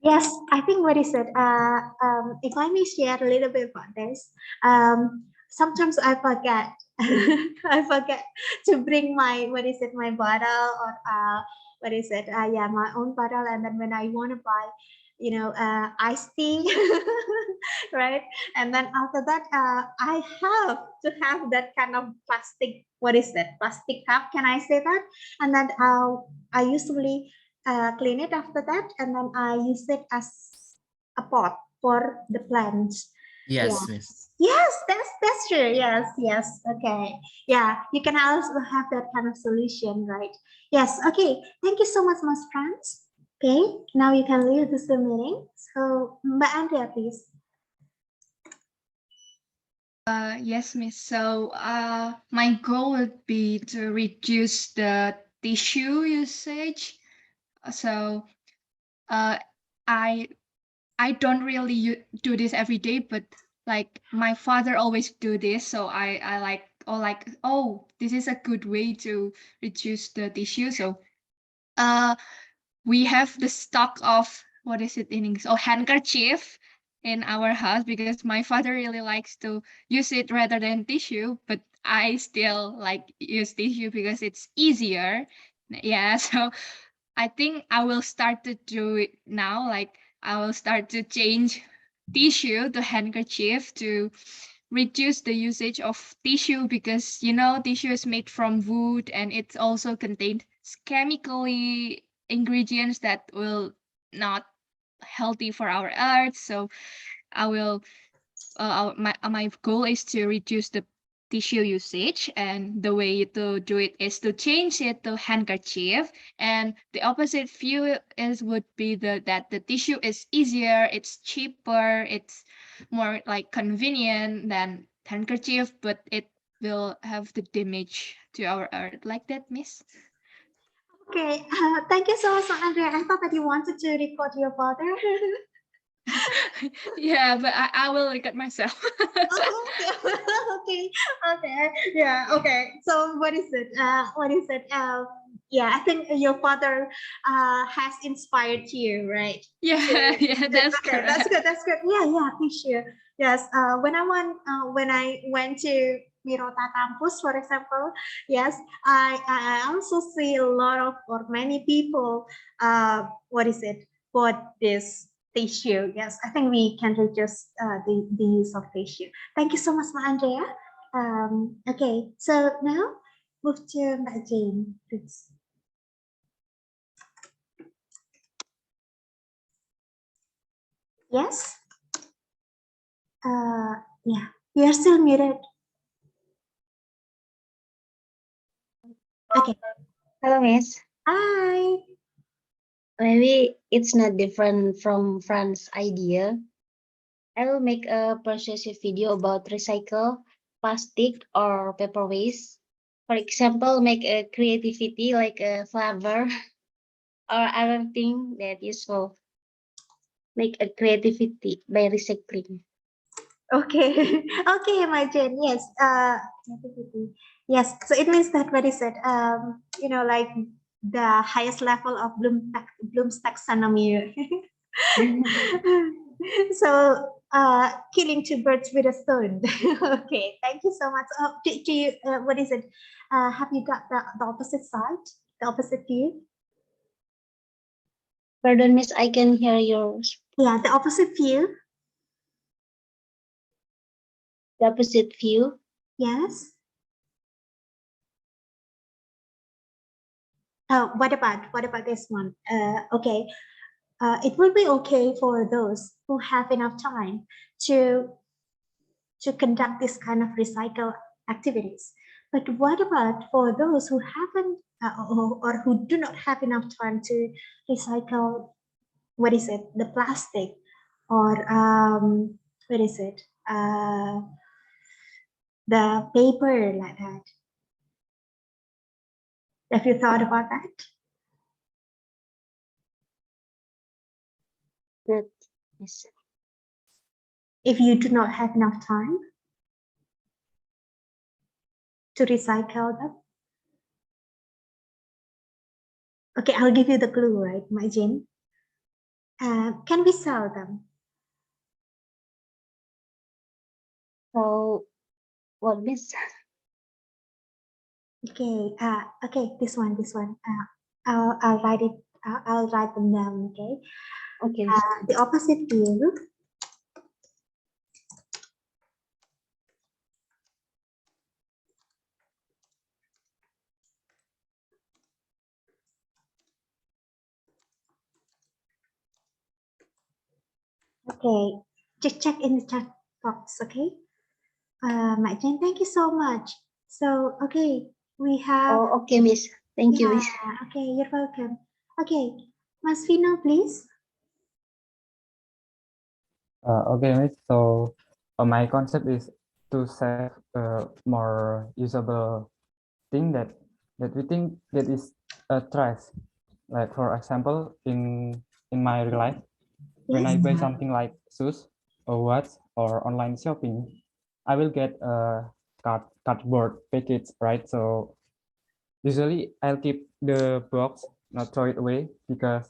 Yes, I think what is it? If I may share a little bit about this, sometimes I forget. I forget to bring my my bottle or what is it? Yeah, my own bottle, and then when I want to buy, iced tea, right? And then after that, I have to have that kind of plastic. What is that? Plastic cup? Can I say that? And then I usually clean it after that, and then I use it as a pot for the plants. Yeah. Yes, Miss. Yes, that's true. Yes, yes. Okay. Yeah, you can also have that kind of solution, right? Yes. Okay. Thank you so much, Mas Franz. Okay. Now you can leave the Zoom meeting. So, Mbak Andrea, please. Yes, Miss. So my goal would be to reduce the tissue usage. So I I don't really do this every day, but like my father always do this, so I like, oh, this is a good way to reduce the tissue. So we have the stock of, what is it in English? Oh, handkerchief in our house because my father really likes to use it rather than tissue, but I still like use tissue because it's easier. Yeah, so I think I will start to do it now. Like I will start to change tissue to handkerchief to reduce the usage of tissue because tissue is made from wood and it also contains chemically ingredients that will not healthy for our earth. So I will my goal is to reduce the tissue usage, and the way to do it is to change it to handkerchief. And the opposite view is would be that the tissue is easier, it's cheaper, it's more like convenient than handkerchief, but it will have the damage to our earth. Like that, Miss. Okay. Thank you so much, Andrea. I thought that you wanted to record your father. Yeah, but I will record myself. Okay, okay, yeah, okay. So what is it? What is it? Yeah, I think your father has inspired you, right? Yeah, yeah, that's Okay, that's correct. good. That's good. Yeah, yeah, for sure. Yes. When I went to Wirota campus, for example, yes, I also see a lot of or many people. What is it? Bought this tissue. Yes, I think we can reduce the use of tissue. Thank you so much, Ma Andrea. Okay, so now move to Mbak Jane, please. Yes. Yeah, you're still muted. Okay. Hello, Miss. Hi. Maybe it's not different from Fran's idea. I will make a persuasive video about recycle plastic or paper waste. For example, make a creativity like a flower or other thing that useful. Make a creativity by recycling. Okay. Okay, my Jane. Yes. Creativity. Yes. So it means that what is it? Like the highest level of Bloom's taxonomy. So killing two birds with a stone. Okay, thank you so much. Do you what is it? Have you got the opposite side, the opposite view? Pardon, Miss, I can hear yours. Yeah, the opposite view. The opposite view. Yes. What about this one? Okay. It will be okay for those who have enough time to conduct this kind of recycle activities. But what about for those who haven't or who do not have enough time to recycle, what is it, the plastic or what is it, the paper like that? Have you thought about that? That, yes. if you do not have enough time to recycle them. Okay, I'll give you the clue, right, my Jin? Can we sell them? So what, Miss? Okay, okay, this one. I'll write it. I'll write them down. Okay. Okay. The opposite view. Okay, just check in the chat box. Okay. My Jen, thank you so much. So, okay, we have. Oh, okay, Miss. Thank you, Yeah. Miss. Okay, you're welcome. Okay, Mas Vino, please. Okay, Miss. So my concept is to save more usable thing that we think that is trash. Like for example, in my real life, when I Yes. buy something like shoes or watch or online shopping, I will get a cardboard package, right? So usually I'll keep the box, not throw it away because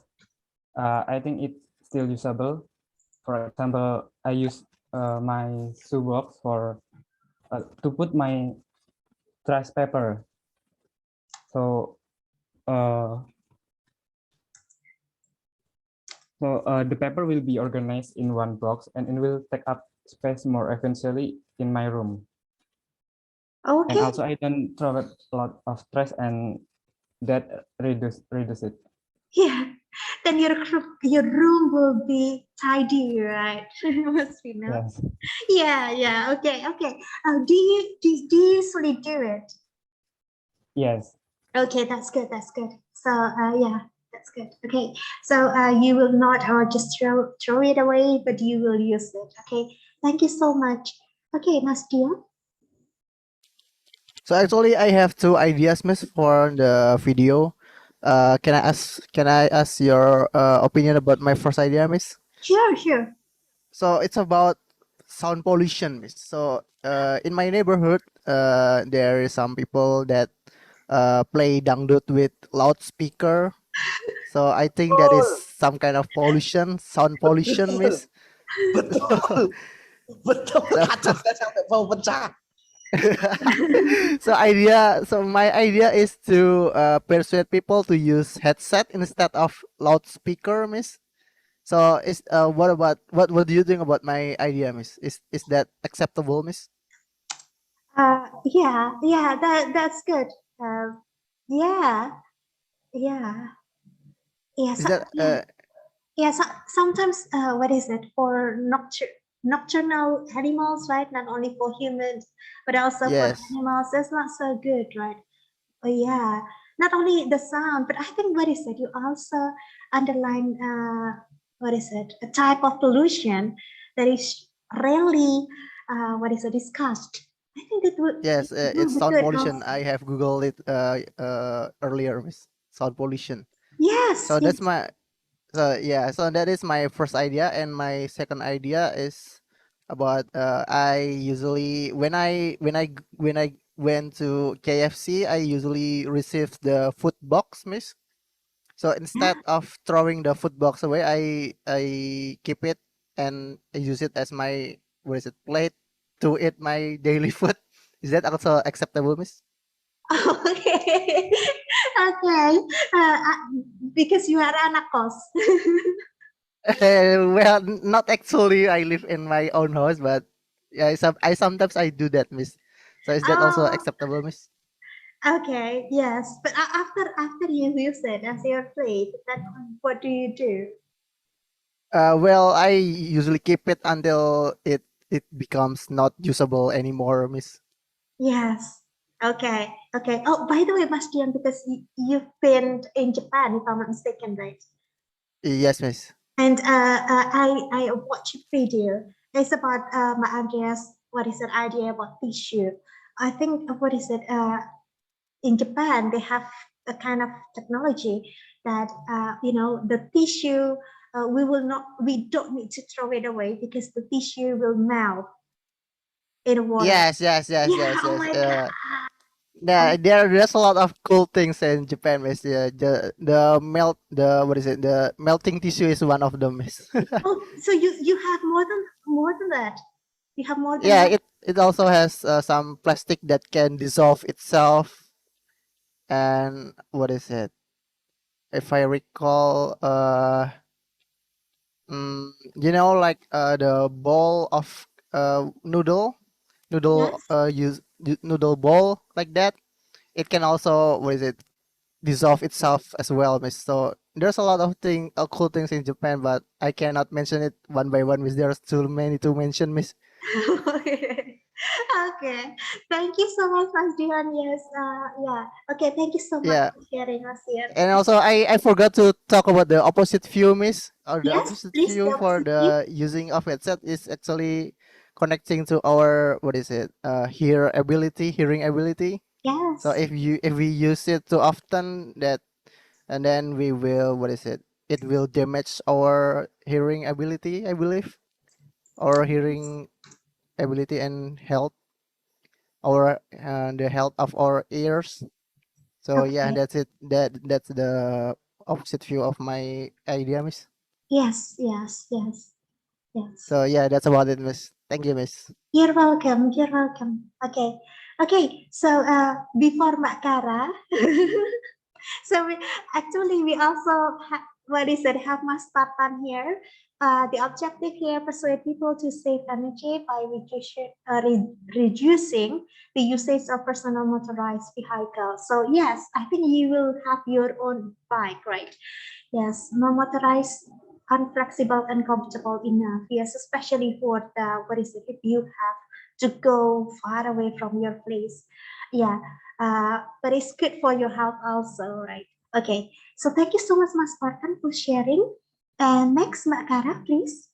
I think it's still usable. For example, I use my shoebox for to put my trash paper. So the paper will be organized in one box and it will take up space more efficiently in my room. Okay. And also I don't throw a lot of trash and that reduce it. Yeah. Then your room will be tidy, right, Mas Vino? Yes. Yeah. Okay. Do you usually do it? Yes. Okay, that's good. So, yeah, that's good. Okay, so you will not just throw it away, but you will use it. Okay, thank you so much. Okay, Mas Dion. So actually, I have two ideas, Miss, for the video. Can I ask your opinion about my first idea, Miss? Sure. So it's about sound pollution, Miss. So in my neighborhood, there is some people that play dangdut with loudspeaker. So I think that is some kind of pollution, sound pollution, Miss. Betul. Betul. So, Kaca saya sampai mau pecah. so my idea is to persuade people to use headset instead of loudspeaker, Miss. So what do you think about my idea, Miss? Is that acceptable, Miss? Yeah, that's good. Yeah, yeah, yeah. Is that Yeah, so, sometimes what is it for nocturnal animals, right? Not only for humans, but also for yes. animals. That's not so good, right? Oh yeah, not only the sound, but I think what is it? You also underline what is it? A type of pollution that is rarely what is it discussed. I think it Yes, will it's be sound good pollution. also. I have googled it earlier, Miss. Sound pollution. Yes, So yes. that's my So yeah, so that is my first idea, and my second idea is about I usually when I went to KFC, I usually receive the food box, Miss. So instead of throwing the food box away, I keep it and I use it as my what is it plate to eat my daily food. Is that also acceptable, Miss? Okay. Okay. Because you are anak kos. Well, not actually. I live in my own house, but yeah, I sometimes I do that, Miss. So is that also Oh, acceptable, Miss? okay. Yes. But after you use it as your plate, then what do you do? Well, I usually keep it until it becomes not usable anymore, Miss. Yes. Okay. Okay. Oh, by the way, Bastian, because you've been in Japan, if I'm not mistaken, right? Yes, Miss. And I watched a video. It's about my Andreas. What is that idea about tissue? I think what is it? In Japan, they have a kind of technology that the tissue we don't need to throw it away because the tissue will melt in the water. Yes, Yeah, oh my God. there's a lot of cool things in Japan, miss. Yeah, the what is it? The melting tissue is one of them, miss. Oh, so you have more than that. You have more than Yeah, that. it also has some plastic that can dissolve itself, and what is it? If I recall, like the ball of noodle Yes. noodle ball like that. It can also what is it? Dissolve itself as well, miss. So there's a lot of cool things in Japan, but I cannot mention it one by one, miss. There's too many to mention, miss. Okay. Thank you so much, Mas Dion. Yes. Yeah. Okay. Thank you so much Yeah, for sharing us here. and also I forgot to talk about the opposite view, miss. Or the Yes, opposite please. The view for opposite view. the using of headset is actually connecting to our what is it? Hearing ability. So Yes. if we use it too often, and then we will what is it? It will damage our hearing ability, I believe, or hearing ability and health, or the health of our ears. So yeah, Okay. that's it. That's the opposite view of my idea, miss. Yes. Yes. Yes. Yes. So yeah, that's about it, miss. Thank you, miss. You're welcome. You're welcome. Okay. Okay. So before Mbak Kara, so we also what is it? Have Mas Spartan here. The objective here persuade people to save energy by reducing the usage of personal motorized vehicles. So yes, I think you will have your own bike, right? Yes, more motorized, unflexible, and comfortable enough. Yes, especially for the what is it? If you have to go far away from your place, yeah. But it's good for your health also, right? Okay. So thank you so much, Mas Spartan, for sharing. And next, Mbak Kara, please.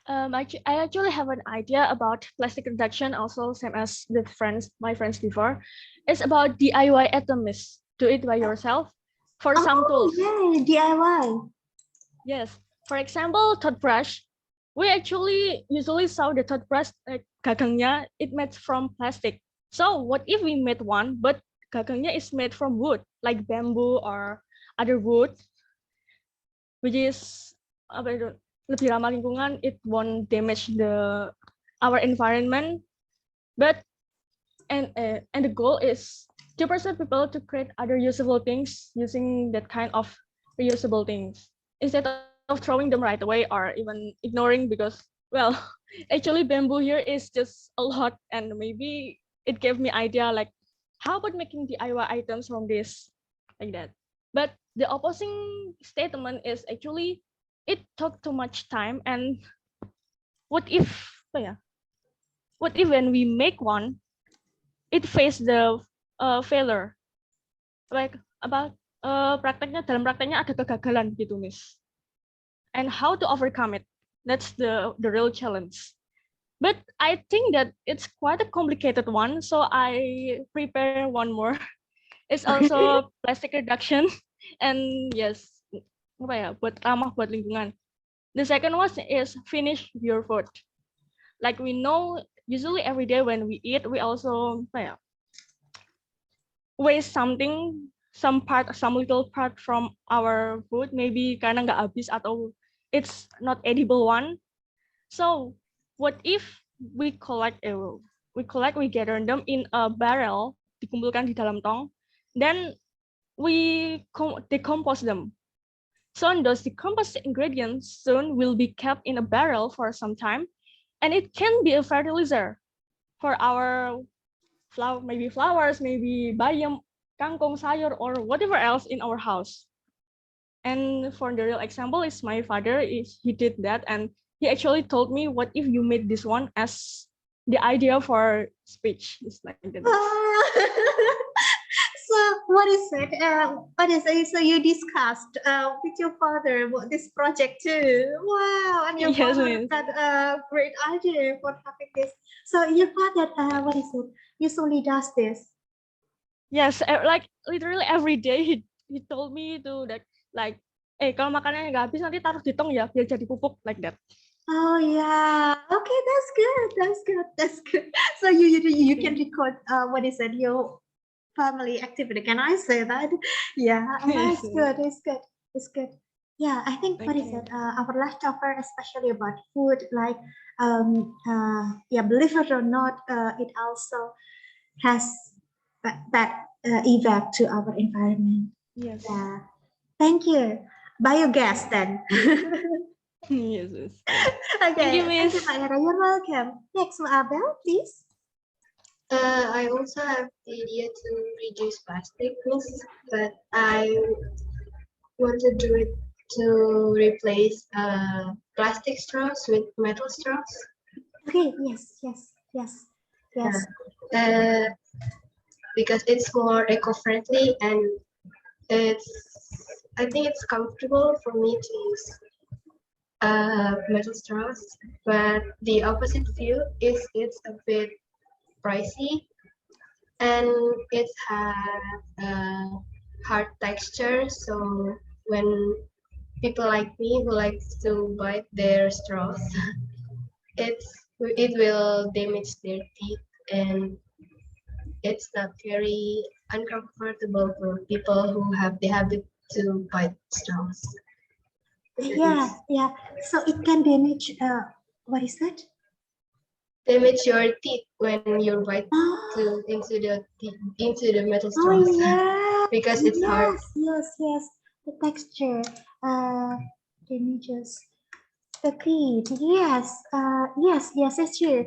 I actually have an idea about plastic reduction, also same as my friends before. It's about DIY items. Do it by yourself. For some Oh, tools, yeah, DIY. yes. For example, toothbrush. We actually usually saw the toothbrush gagangnya it made from plastic. So what if we made one, but gagangnya is made from wood, like bamboo or other wood, which is apa itu, lebih ramah lingkungan. It won't damage our environment, but and the goal is to persuade people to create other usable things using that kind of reusable things instead of throwing them right away or even ignoring, because well actually bamboo here is just a lot, and maybe it gave me idea like how about making DIY items from this, like that. But the opposing statement is actually it took too much time, and what if yeah, what if when we make one it face the failure, like about dalam prakteknya ada kegagalan gitu, Miss, and how to overcome it. That's the real challenge. But I think that it's quite a complicated one, so I prepare one more. It's also plastic reduction, and yes, apa ya, buat ramah buat lingkungan. The second one is finish your food. Like we know, usually every day when we eat, we also apa ya, waste something, some little part from our food, maybe karena nggak habis atau it's not edible one. So what if we we gather them in a barrel, dikumpulkan di dalam tong, then we decompose them. So those decomposed ingredients soon will be kept in a barrel for some time, and it can be a fertilizer for our maybe flowers, maybe bayam, kangkong, sayur, or whatever else in our house. And for the real example is my father. He did that, and he actually told me, "What if you made this one as the idea for speech?" It's like that. So what is it? What is it? So you discussed with your father about this project too. Wow, and your Yes, father miss. had a great idea for having this. So your father, what is it? Usually does this. Yes, like literally every day he told me to like kalau makanannya nggak habis nanti taruh di tong ya biar jadi pupuk like that. Oh yeah. Okay, that's good. That's good. That's good. So you can record what is it, your family activity. Can I say that? Yeah, Yes, that's good. It's good. It's good. Yeah, I think what Thank is you. it? Our leftover, especially about food, like yeah, believe it or not, it also has that effect to our environment. Yes. Yeah. Thank you. Biogas then. Yes, yes. Okay. Thank you, Thank you, Miss. Mbak Hera. You're welcome. Next, Mbak Abel, please. I also have the idea to reduce plastic, miss, but I want to do it to replace plastic straws with metal straws. Okay. Yes. Yes. Yes. Yes. Uh, because it's more eco-friendly and I think it's comfortable for me to use metal straws. But the opposite view is it's a bit pricey and it has a hard texture. So when people like me who likes to bite their straws, it will damage their teeth and it's not very uncomfortable for people who have the habit to bite straws. Yeah. Yeah. So it can damage. What is that? Damage your teeth when you bite into the metal straws. Oh yeah. Because it's hard. Yes. Yes. The texture. Damages the teeth. Yes. Yes. It's true.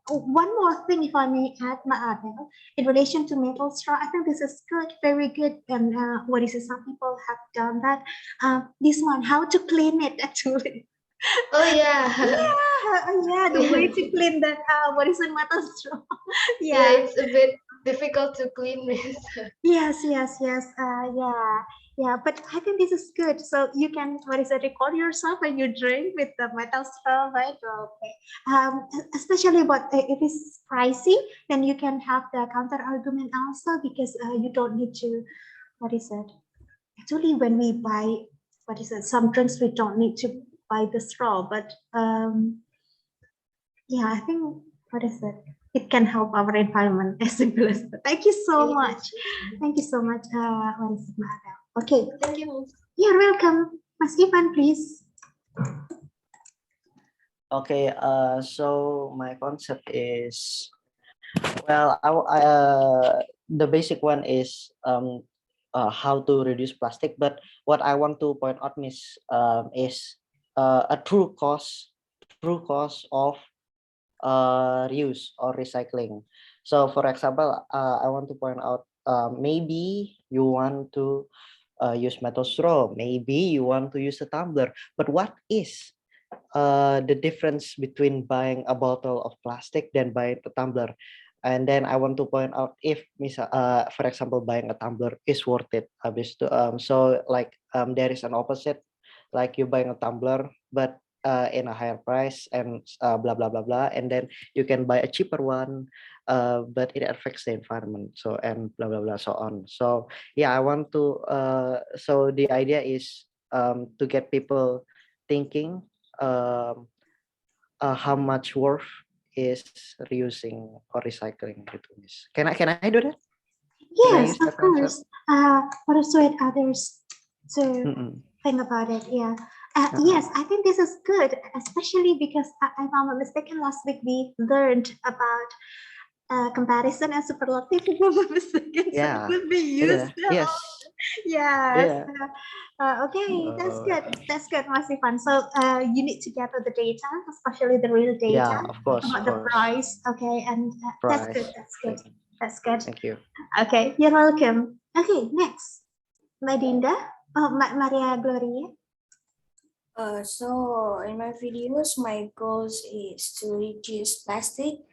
One more thing, if I may add, Ma'adel, in relation to metal straw, I think this is good, very good. And what is it? Some people have done that. This one, how to clean it actually. Oh yeah. Yeah, the way to clean that what is it, metal straw. Yeah, it's a bit difficult to clean this. Yes. Yeah. But I think this is good. So you can, what is it, record yourself when you drink with the metal straw, right? Okay. Especially about if it's pricey, then you can have the counter argument also because you don't need to, what is it? Actually, when we buy, what is it, some drinks we don't need to buy the straw, but yeah, I think, what is it? It can help our environment as simple as that. Thank you so much. Thank you so much. What is it, Ma'adel? Okay. Thank you. You're welcome. Mas Ivan, please. Okay, so my concept is, well, the basic one is how to reduce plastic. But what I want to point out, Miss, is a true cost of reuse or recycling. So, for example, I want to point out, maybe you want to use metal straw, maybe you want to use a tumbler, but what is the difference between buying a bottle of plastic than buying a tumbler? And then I want to point out if, for example, buying a tumbler is worth it. So like there is an opposite, like you buying a tumbler, but in a higher price and blah blah blah blah, and then you can buy a cheaper one, but it affects the environment. So and blah blah blah so on. So yeah, I want to. So the idea is to get people thinking how much worth is reusing or recycling gitu, Miss. Can I do that? Can I Yes, use of that concept? course. Persuade others to think about it. Yeah. Yes, I think this is good, especially because if I'm not mistaken, last week we learned about comparison and superlative. If I'm not mistaken, so it Yeah. will be used. Yes. Yes. Yeah. Okay, that's good. That's good, Mas Ivan. So you need to gather the data, especially the real data Yeah, of course, about the price. Okay, and that's good. price. That's good. That's good. Thank you. Okay, you're welcome. Okay, next, Madinda. Oh, Maria Gloria. So in my videos, my goals is to reduce plastic.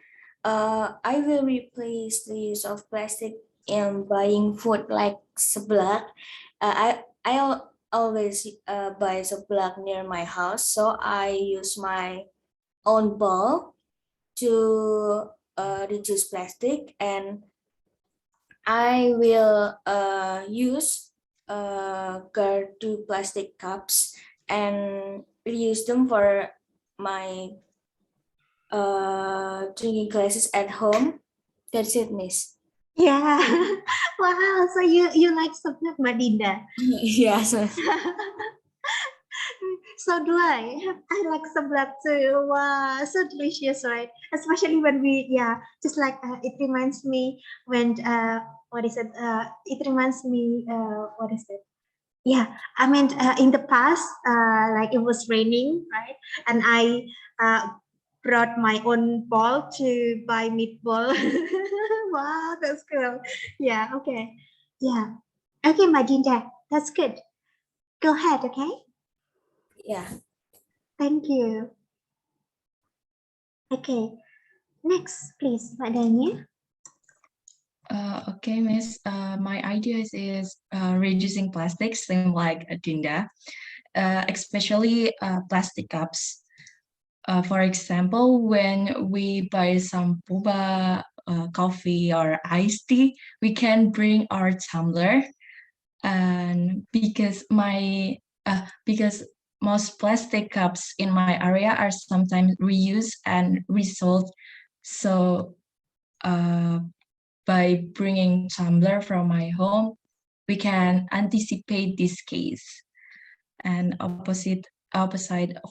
I will replace the use of plastic in buying food like seblak. I always buy seblak near my house, so I use my own bowl to reduce plastic, and I will use guard two plastic cups and reuse them for my drinking glasses at home. That's it, Miss. Yeah. Wow. So you like seblak, Mbak Dinda? Yes. So do I. I like seblak too. Wow, so delicious, right? Especially when we, yeah, just like it reminds me when what is it? It reminds me what is it? Yeah, I mean in the past, like it was raining, right? And I brought my own ball to buy meatball. Wow, that's cool. Yeah. Okay. Yeah. Okay, Madinda, that's good. Go ahead. Okay. Yeah. Thank you. Okay, next, please, Mbak Dania. Okay, Miss. My idea is reducing plastics, same like Dinda, especially plastic cups. For example, when we buy some boba, coffee, or iced tea, we can bring our tumbler. And because most plastic cups in my area are sometimes reused and resold, so by bringing tumbler from my home, we can anticipate this case. And opposite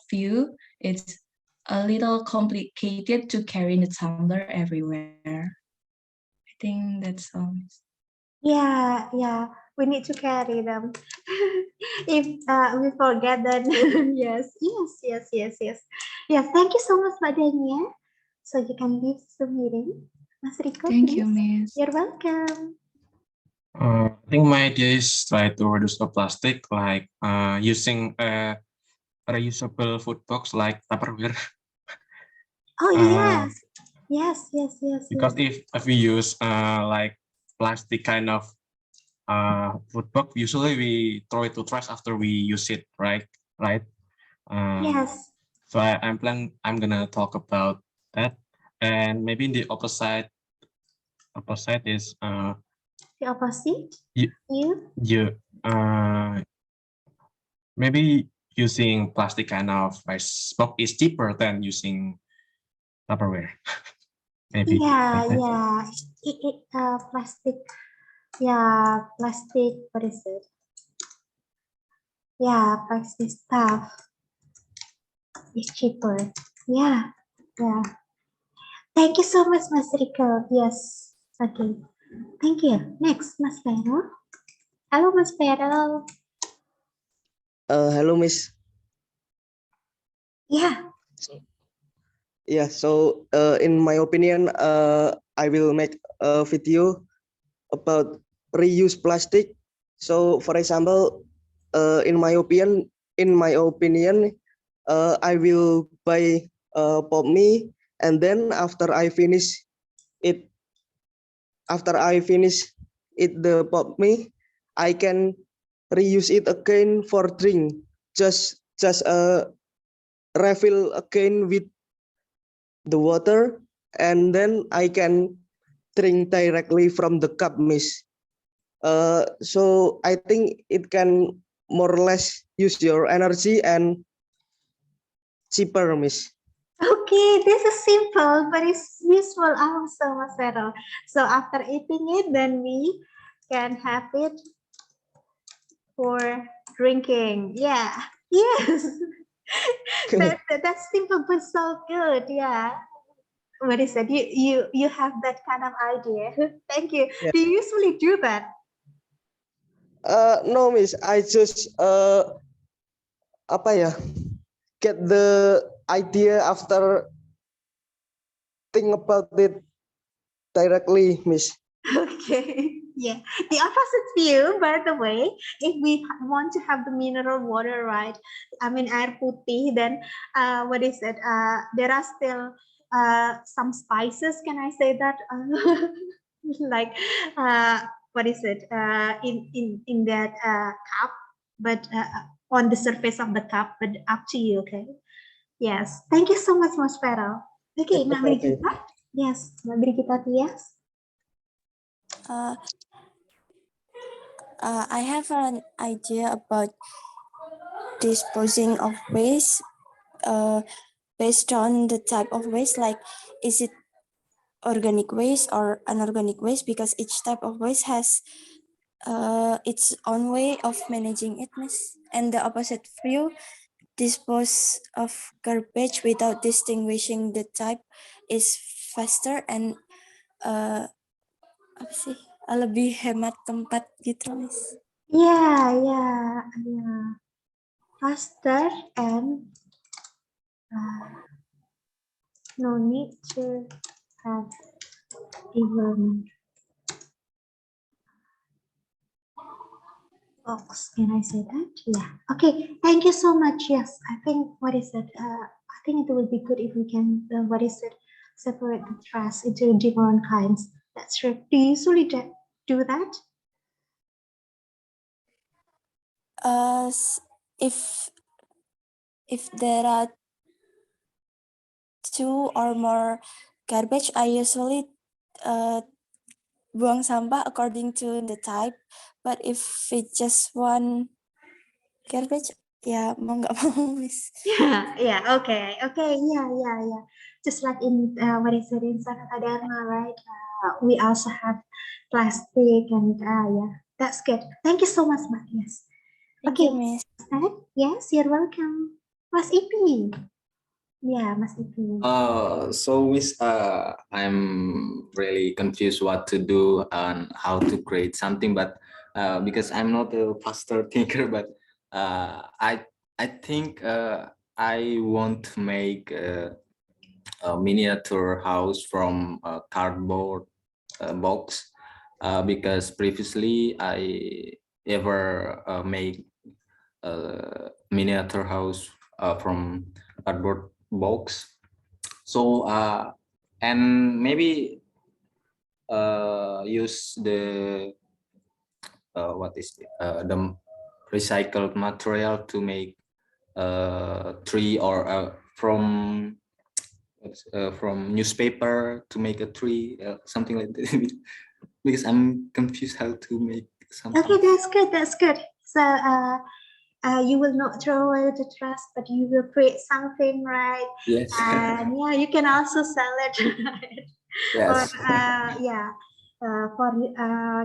view, it's a little complicated to carry the tumbler everywhere. I think that's all. Yeah, yeah, we need to carry them. If we forget that, yes, yes, yes, yes, yes. Yes, thank you so much, Mbak Dania. So you can leave the meeting. Mas Riko, Thank you, please. Miss. You're welcome. I think my idea is try to reduce the plastic, like using a reusable food box like Tupperware. Oh, Uh, yes. Yes, yes, yes, because yes. if we use like plastic kind of food box, usually we throw it to trash after we use it, right? Right. Yes. So I'm gonna talk about that, and maybe the opposite is The opposite? you you maybe using plastic kind of rice box is cheaper than using Tupperware. Maybe. Yeah, Like that. yeah. Plastic. Yeah, plastic. What is it? Yeah, plastic stuff is cheaper. Yeah, yeah. Thank you so much, Mas Riko. Yes. Okay. Thank you. Next, Mas Vero. Halo, Mas Vero. Hello, Miss. Yeah. Yeah, so in my opinion, I will make a video about reuse plastic. So, for example, in my opinion, I will buy pop me, and then it, after I finish the pop me, I can reuse it again for drink. Just refill again with the water, and then I can drink directly from the cup, Miss. So I think it can more or less use your energy and cheaper, Miss. Okay, this is simple, but it's useful also, Mas Vero. So after eating it, then we can have it for drinking. Yeah. Yes. That's simple but so good. Yeah. What is it? You have that kind of idea. Thank you. Yeah. Do you usually do that? No, Miss. I just apa ya? Get the idea after think about it directly, Miss. Okay. Yeah. The opposite view, by the way, if we want to have the mineral water, right? I mean air putih, then what is it? There are still some spices. Can I say that? Like what is it? In that cup, but on the surface of the cup, but up to you. Okay. Yes. Thank you so much, Mas Vero. Okay, Mbak Okay. Brigita. Yes, Mbak Brigita Tias. Uh, I have an idea about disposing of waste based on the type of waste, like is it organic waste or inorganic waste, because each type of waste has its own way of managing it, miss. And the opposite view, dispose of garbage without distinguishing the type is faster and apa sih, lebih hemat tempat gitu, miss. Yeah, yeah, yeah. Faster and no need to have even box. Can I say that? Yeah. Okay. Thank you so much. Yes, I think what is it? I think it would be good if we can. What is it? Separate the trash into different kinds. That's true. Do you usually do that? If there are two or more garbage, I usually buang sampah according to the type. But if it's just one garbage, ya mau nggak mau, miss. Yeah, yeah, okay, okay, yeah, yeah, yeah. Just like in what is it in Sanata Dharma, right? We also have plastic and yeah, that's good. Thank you so much, Mbak. Yes. Thank Okay. you, miss. Yes, you're welcome. Mas Ipi. Yeah, Mas Ipi. So Miss, I'm really confused what to do and how to create something, but because I'm not a faster thinker, but I think I want to make a miniature house from a cardboard box because previously I ever made a miniature house from cardboard box. So and maybe use the what is the recycled material to make a tree, or from newspaper to make a tree, something like that. Because I'm confused how to make something. Okay, that's good. That's good. So you will not throw away the trash, but you will create something, right? Yes. And yeah, you can also sell it, right? Yes. Or yeah, for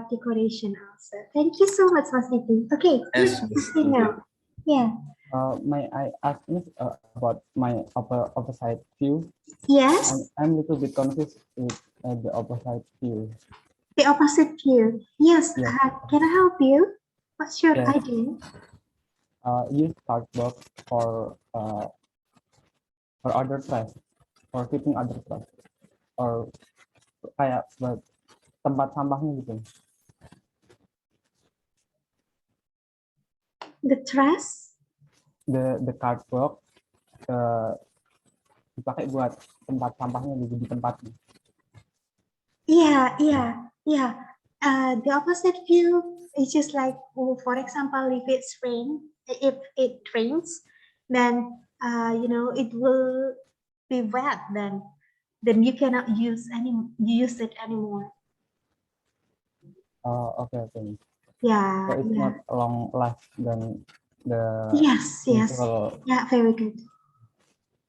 decoration also. Thank you so much, Mas Ipi. Okay, Yes, let's see now. Yeah. May I ask Miss about my opposite view? Yes. I'm a little bit confused with the opposite view. The opposite view. Yes. Yes. Can I help you? What's your Yes. idea? Use cardboard for other trash, for keeping other trash, or kayak buat tempat sampahnya gitu. The trash? The cardboard dipakai buat tempat sampahnya di tempatnya. Yeah, yeah, yeah. The opposite view is just like, for example, if it rains, then you know, it will be wet. Then you cannot use it anymore. Okay. Yeah, So it's yeah. not long last than the Yes. usual. Yeah, very good.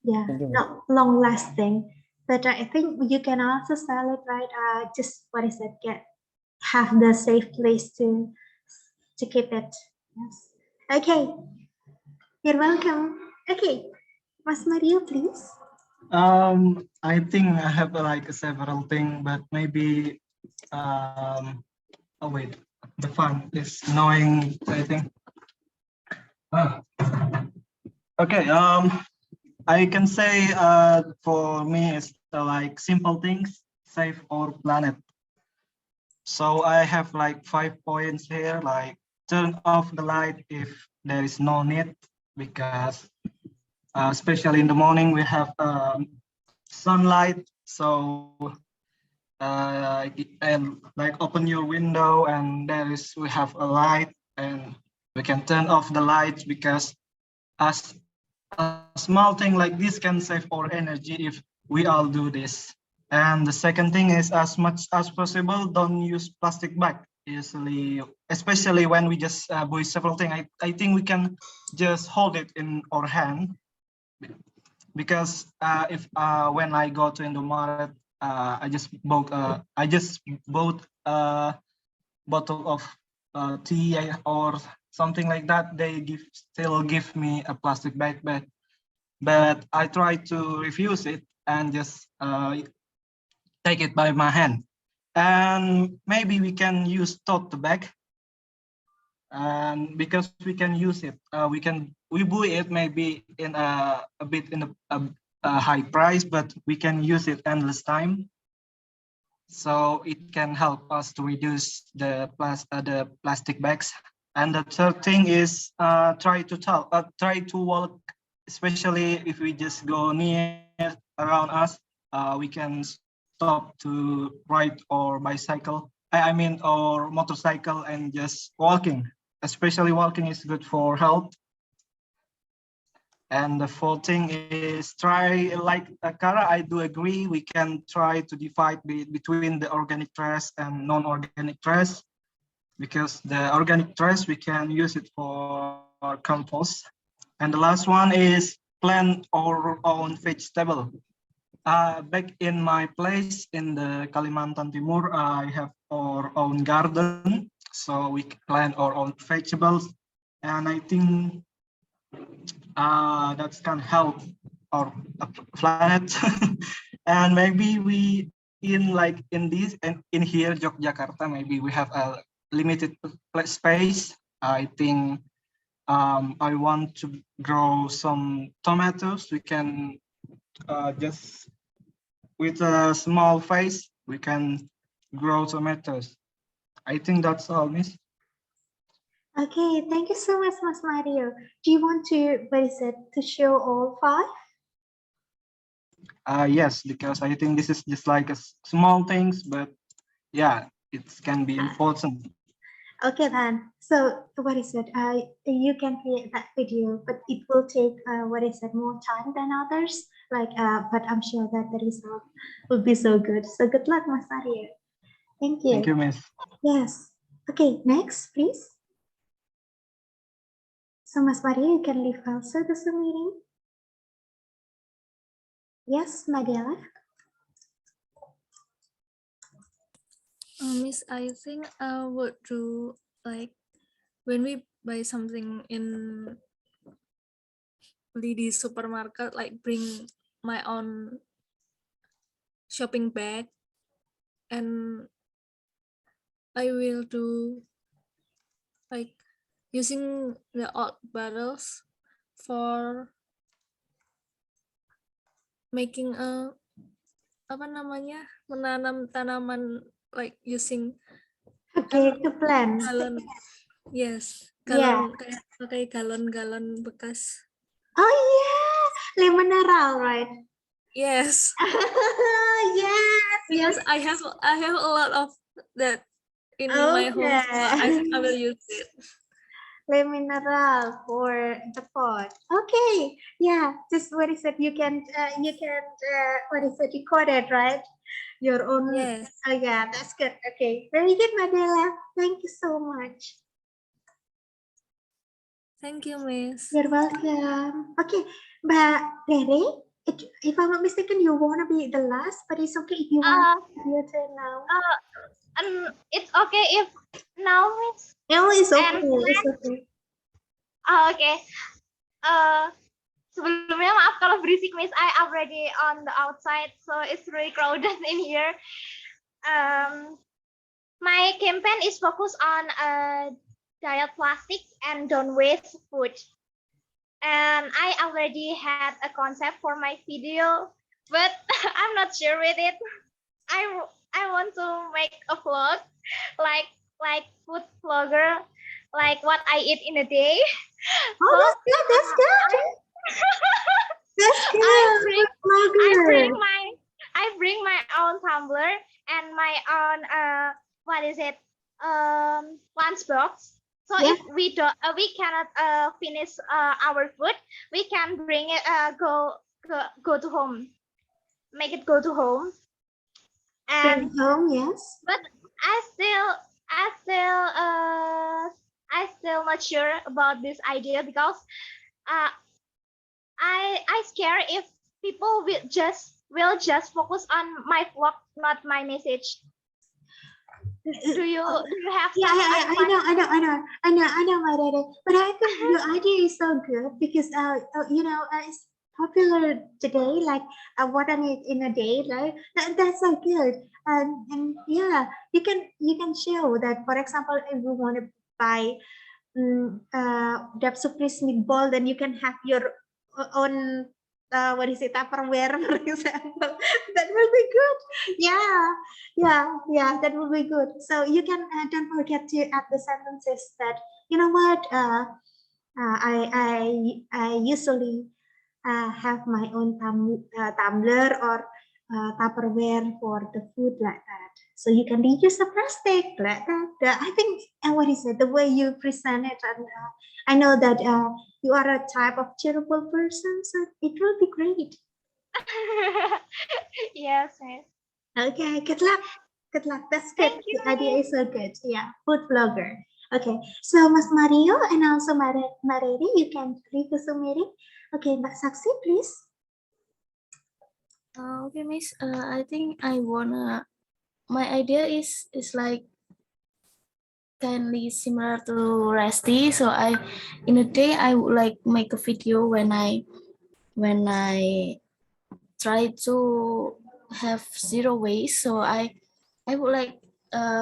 Yeah, not long lasting. But I think you can also sell it, right? Just what is it? Have the safe place to keep it. Yes. Okay. You're welcome. Okay. Mas Mario, please. I think I have like several things, but maybe oh wait, the fun is knowing, I think. Okay, I can say for me it's like simple things save our planet. So I have like 5 points here, like turn off the light if there is no need, because especially in the morning we have sunlight, so and like open your window and we have a light, and we can turn off the lights, because as a small thing like this can save our energy if we all do this. And the second thing is, as much as possible, don't use plastic bag usually, especially when we just buy several things, I think we can just hold it in our hand, because if when I go to Indomaret, I just bought a bottle of tea or something like that. They still give me a plastic bag, but I try to refuse it and just take it by my hand. And maybe we can use tote bag, and because we can use it, we buy it maybe in a bit in a high price, but we can use it endless time. So it can help us to reduce the plastic bags. And the third thing is try to walk, especially if we just go near around us. We can stop to ride or bicycle. I mean, or motorcycle, and just walking. Especially walking is good for health. And the fourth thing is try, like Kara, I do agree, we can try to divide between the organic trash and non-organic trash, because the organic trash, we can use it for compost. And the last one is plant our own vegetable. Back in my place in the Kalimantan Timur, I have our own garden, so we plant our own vegetables, and I think that can help our planet. And maybe we in this and in here Yogyakarta, maybe we have a limited space. I think I want to grow some tomatoes. We can just with a small face we can grow tomatoes. I think that's all, Miss. Okay, thank you so much, Mas Mario. Do you want to, what is it, to show all 5? Yes, because I think this is just like a small things, but yeah, it can be important. Okay then. So what is it? You can create that video, but it will take what is it, more time than others. Like, but I'm sure that the result will be so good. So good luck, Mas Mario. Thank you. Thank you, Miss. Yes. Okay. Next, please. So Mas Mario, you can leave also the Zoom meeting. Yes, Nadia. Miss, I think I would do like when we buy something in the supermarket, like bring my own shopping bag, and I will do like using the old bottles for making a apa namanya, menanam tanaman, like using Okay, to plant. galon. Yes, Yeah. galon, kayak pakai galon-galon bekas. Oh yeah, lemon mineral, right? Yes. Yes, Because yes. I have a lot of that in my home, so I will use it. Le mineral for the pot. Okay, yeah. Just what is it? You can what is it? Record it, right? Your own. Yes. Oh yeah, that's good. Okay, very good, Madela. Thank you so much. Thank you, Miss. You're welcome. Okay, but Rere, if I'm not mistaken, you want to be the last, but it's okay if you want to be your turn now. It's okay if now, Miss. No, it's okay. And It's okay. Okay. Sebelumnya maaf kalau berisik, Miss. I already on the outside, so it's really crowded in here. My campaign is focused on diet plastic and don't waste food. And I already had a concept for my video, but I'm not sure with it. I want to make a vlog, like food vlogger, like what I eat in a day. Oh, So, that's good. That's good. That's good. I bring my own tumbler and my own what is it, lunchbox. So if we don't we cannot finish our food, we can bring it go to home, make it go to home. And home, yes. but I still still not sure about this idea because uh, I scare if people will just focus on my vlog, not my message. Do you have Yeah, some I advice? know, Marere. But I think your idea is so good because it's popular today. Like what I need in a day, right? That's so good. And yeah, you can show that. For example, if you want to buy depth surprise meatball, then you can have your own what is it, Tupperware, for example. That will be good. Yeah, that will be good. So you can don't forget to add the sentences that you know what I usually have my own tumbler or Tupperware for the food like that. So you can reuse the plastic like that. I think, what is it? The way you present it, and I know that you are a type of cheerful person, so it will be great. Yes, yes. Okay, good luck. Good luck. That's good. Thank you, The idea Miss. is so good. Yeah, food blogger. Okay, so Mas Mario and also Mareri, you can read the summary. Okay, Mbak Saksi, please. Okay, Miss. I think I wanna. My idea is like kindly similar to Rusty. So in a day, I would like make a video when I try to have zero waste. So I would like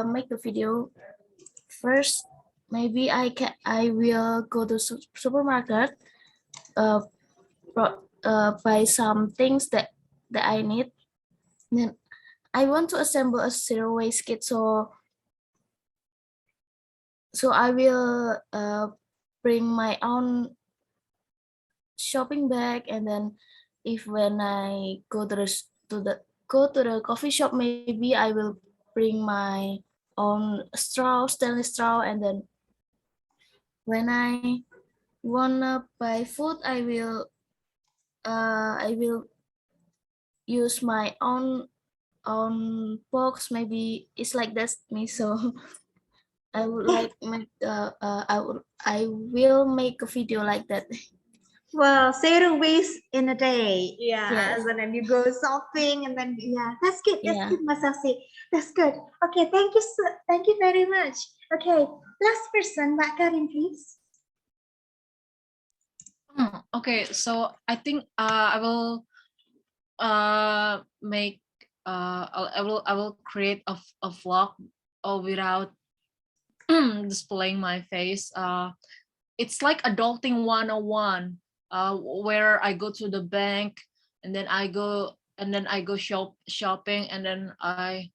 make a video first. Maybe I will go to supermarket, uh, buy some things that I need. Then I want to assemble a zero waste kit. So I will bring my own shopping bag, and then if when I go to the coffee shop, maybe I will bring my own stainless straw, and then when I wanna buy food, I will use my own box. Maybe it's like that, me. So I would like make I will make a video like that. Well, zero waste in a day. Yeah, Yes. and then you go shopping, and then yeah, that's good. That's Yeah. good, Masasi. That's good. Okay, thank you very much. Okay, last person, Mbak Karin, please. Okay, so I think I will make I will create a vlog without displaying my face. It's like adulting 101, where I go to the bank and then I go shopping, and then I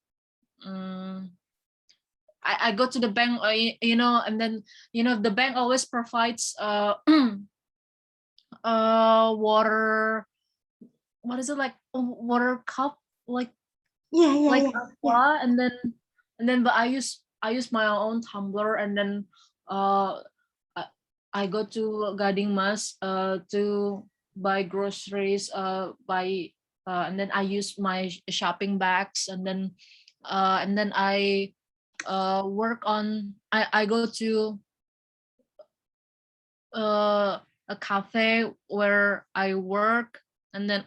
go to the bank, and then the bank always provides water. What is it, like a water cup, like Yeah. aqua, and then but I use my own tumbler, and then I, I go to Gading Mas to buy groceries, and then I use my shopping bags, and then I work on I go to a cafe where I work, and then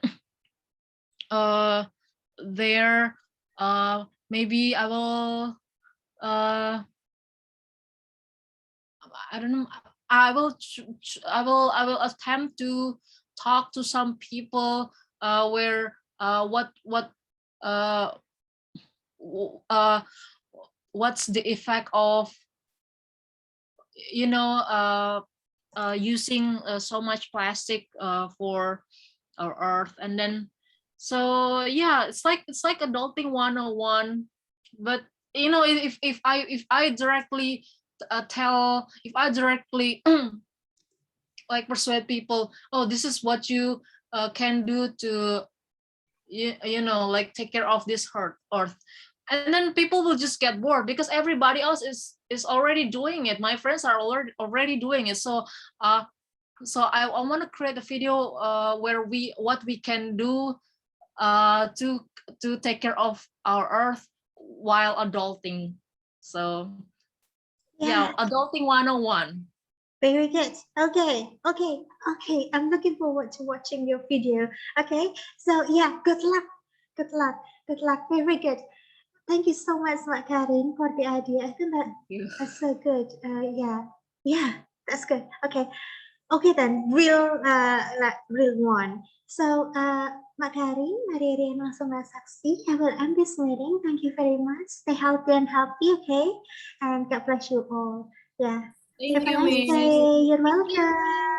there maybe I will I don't know, I will attempt to talk to some people where uh uh what's the effect of using so much plastic for our earth. And then so yeah, it's like adulting 101. But if I directly if I directly like persuade people, oh, this is what you can do to like take care of this earth, and then people will just get bored because everybody else is already doing it. My friends are already doing it. So I want to create a video where what we can do to take care of our earth while adulting. So yeah, adulting 101. Very good. Okay. I'm looking forward to watching your video. Okay. So yeah, good luck. Good luck. Good luck. Very good. Thank you so much, Mak Karin, for the idea. I think that's so good. Yeah, that's good. Okay then, real one. So, Mak Karin, Mari Rian langsung saksi. I will end this meeting. Thank you very much. Stay healthy and happy, okay? And God bless you all. Yeah. Thank Have a you, nice Miss. day. You're welcome.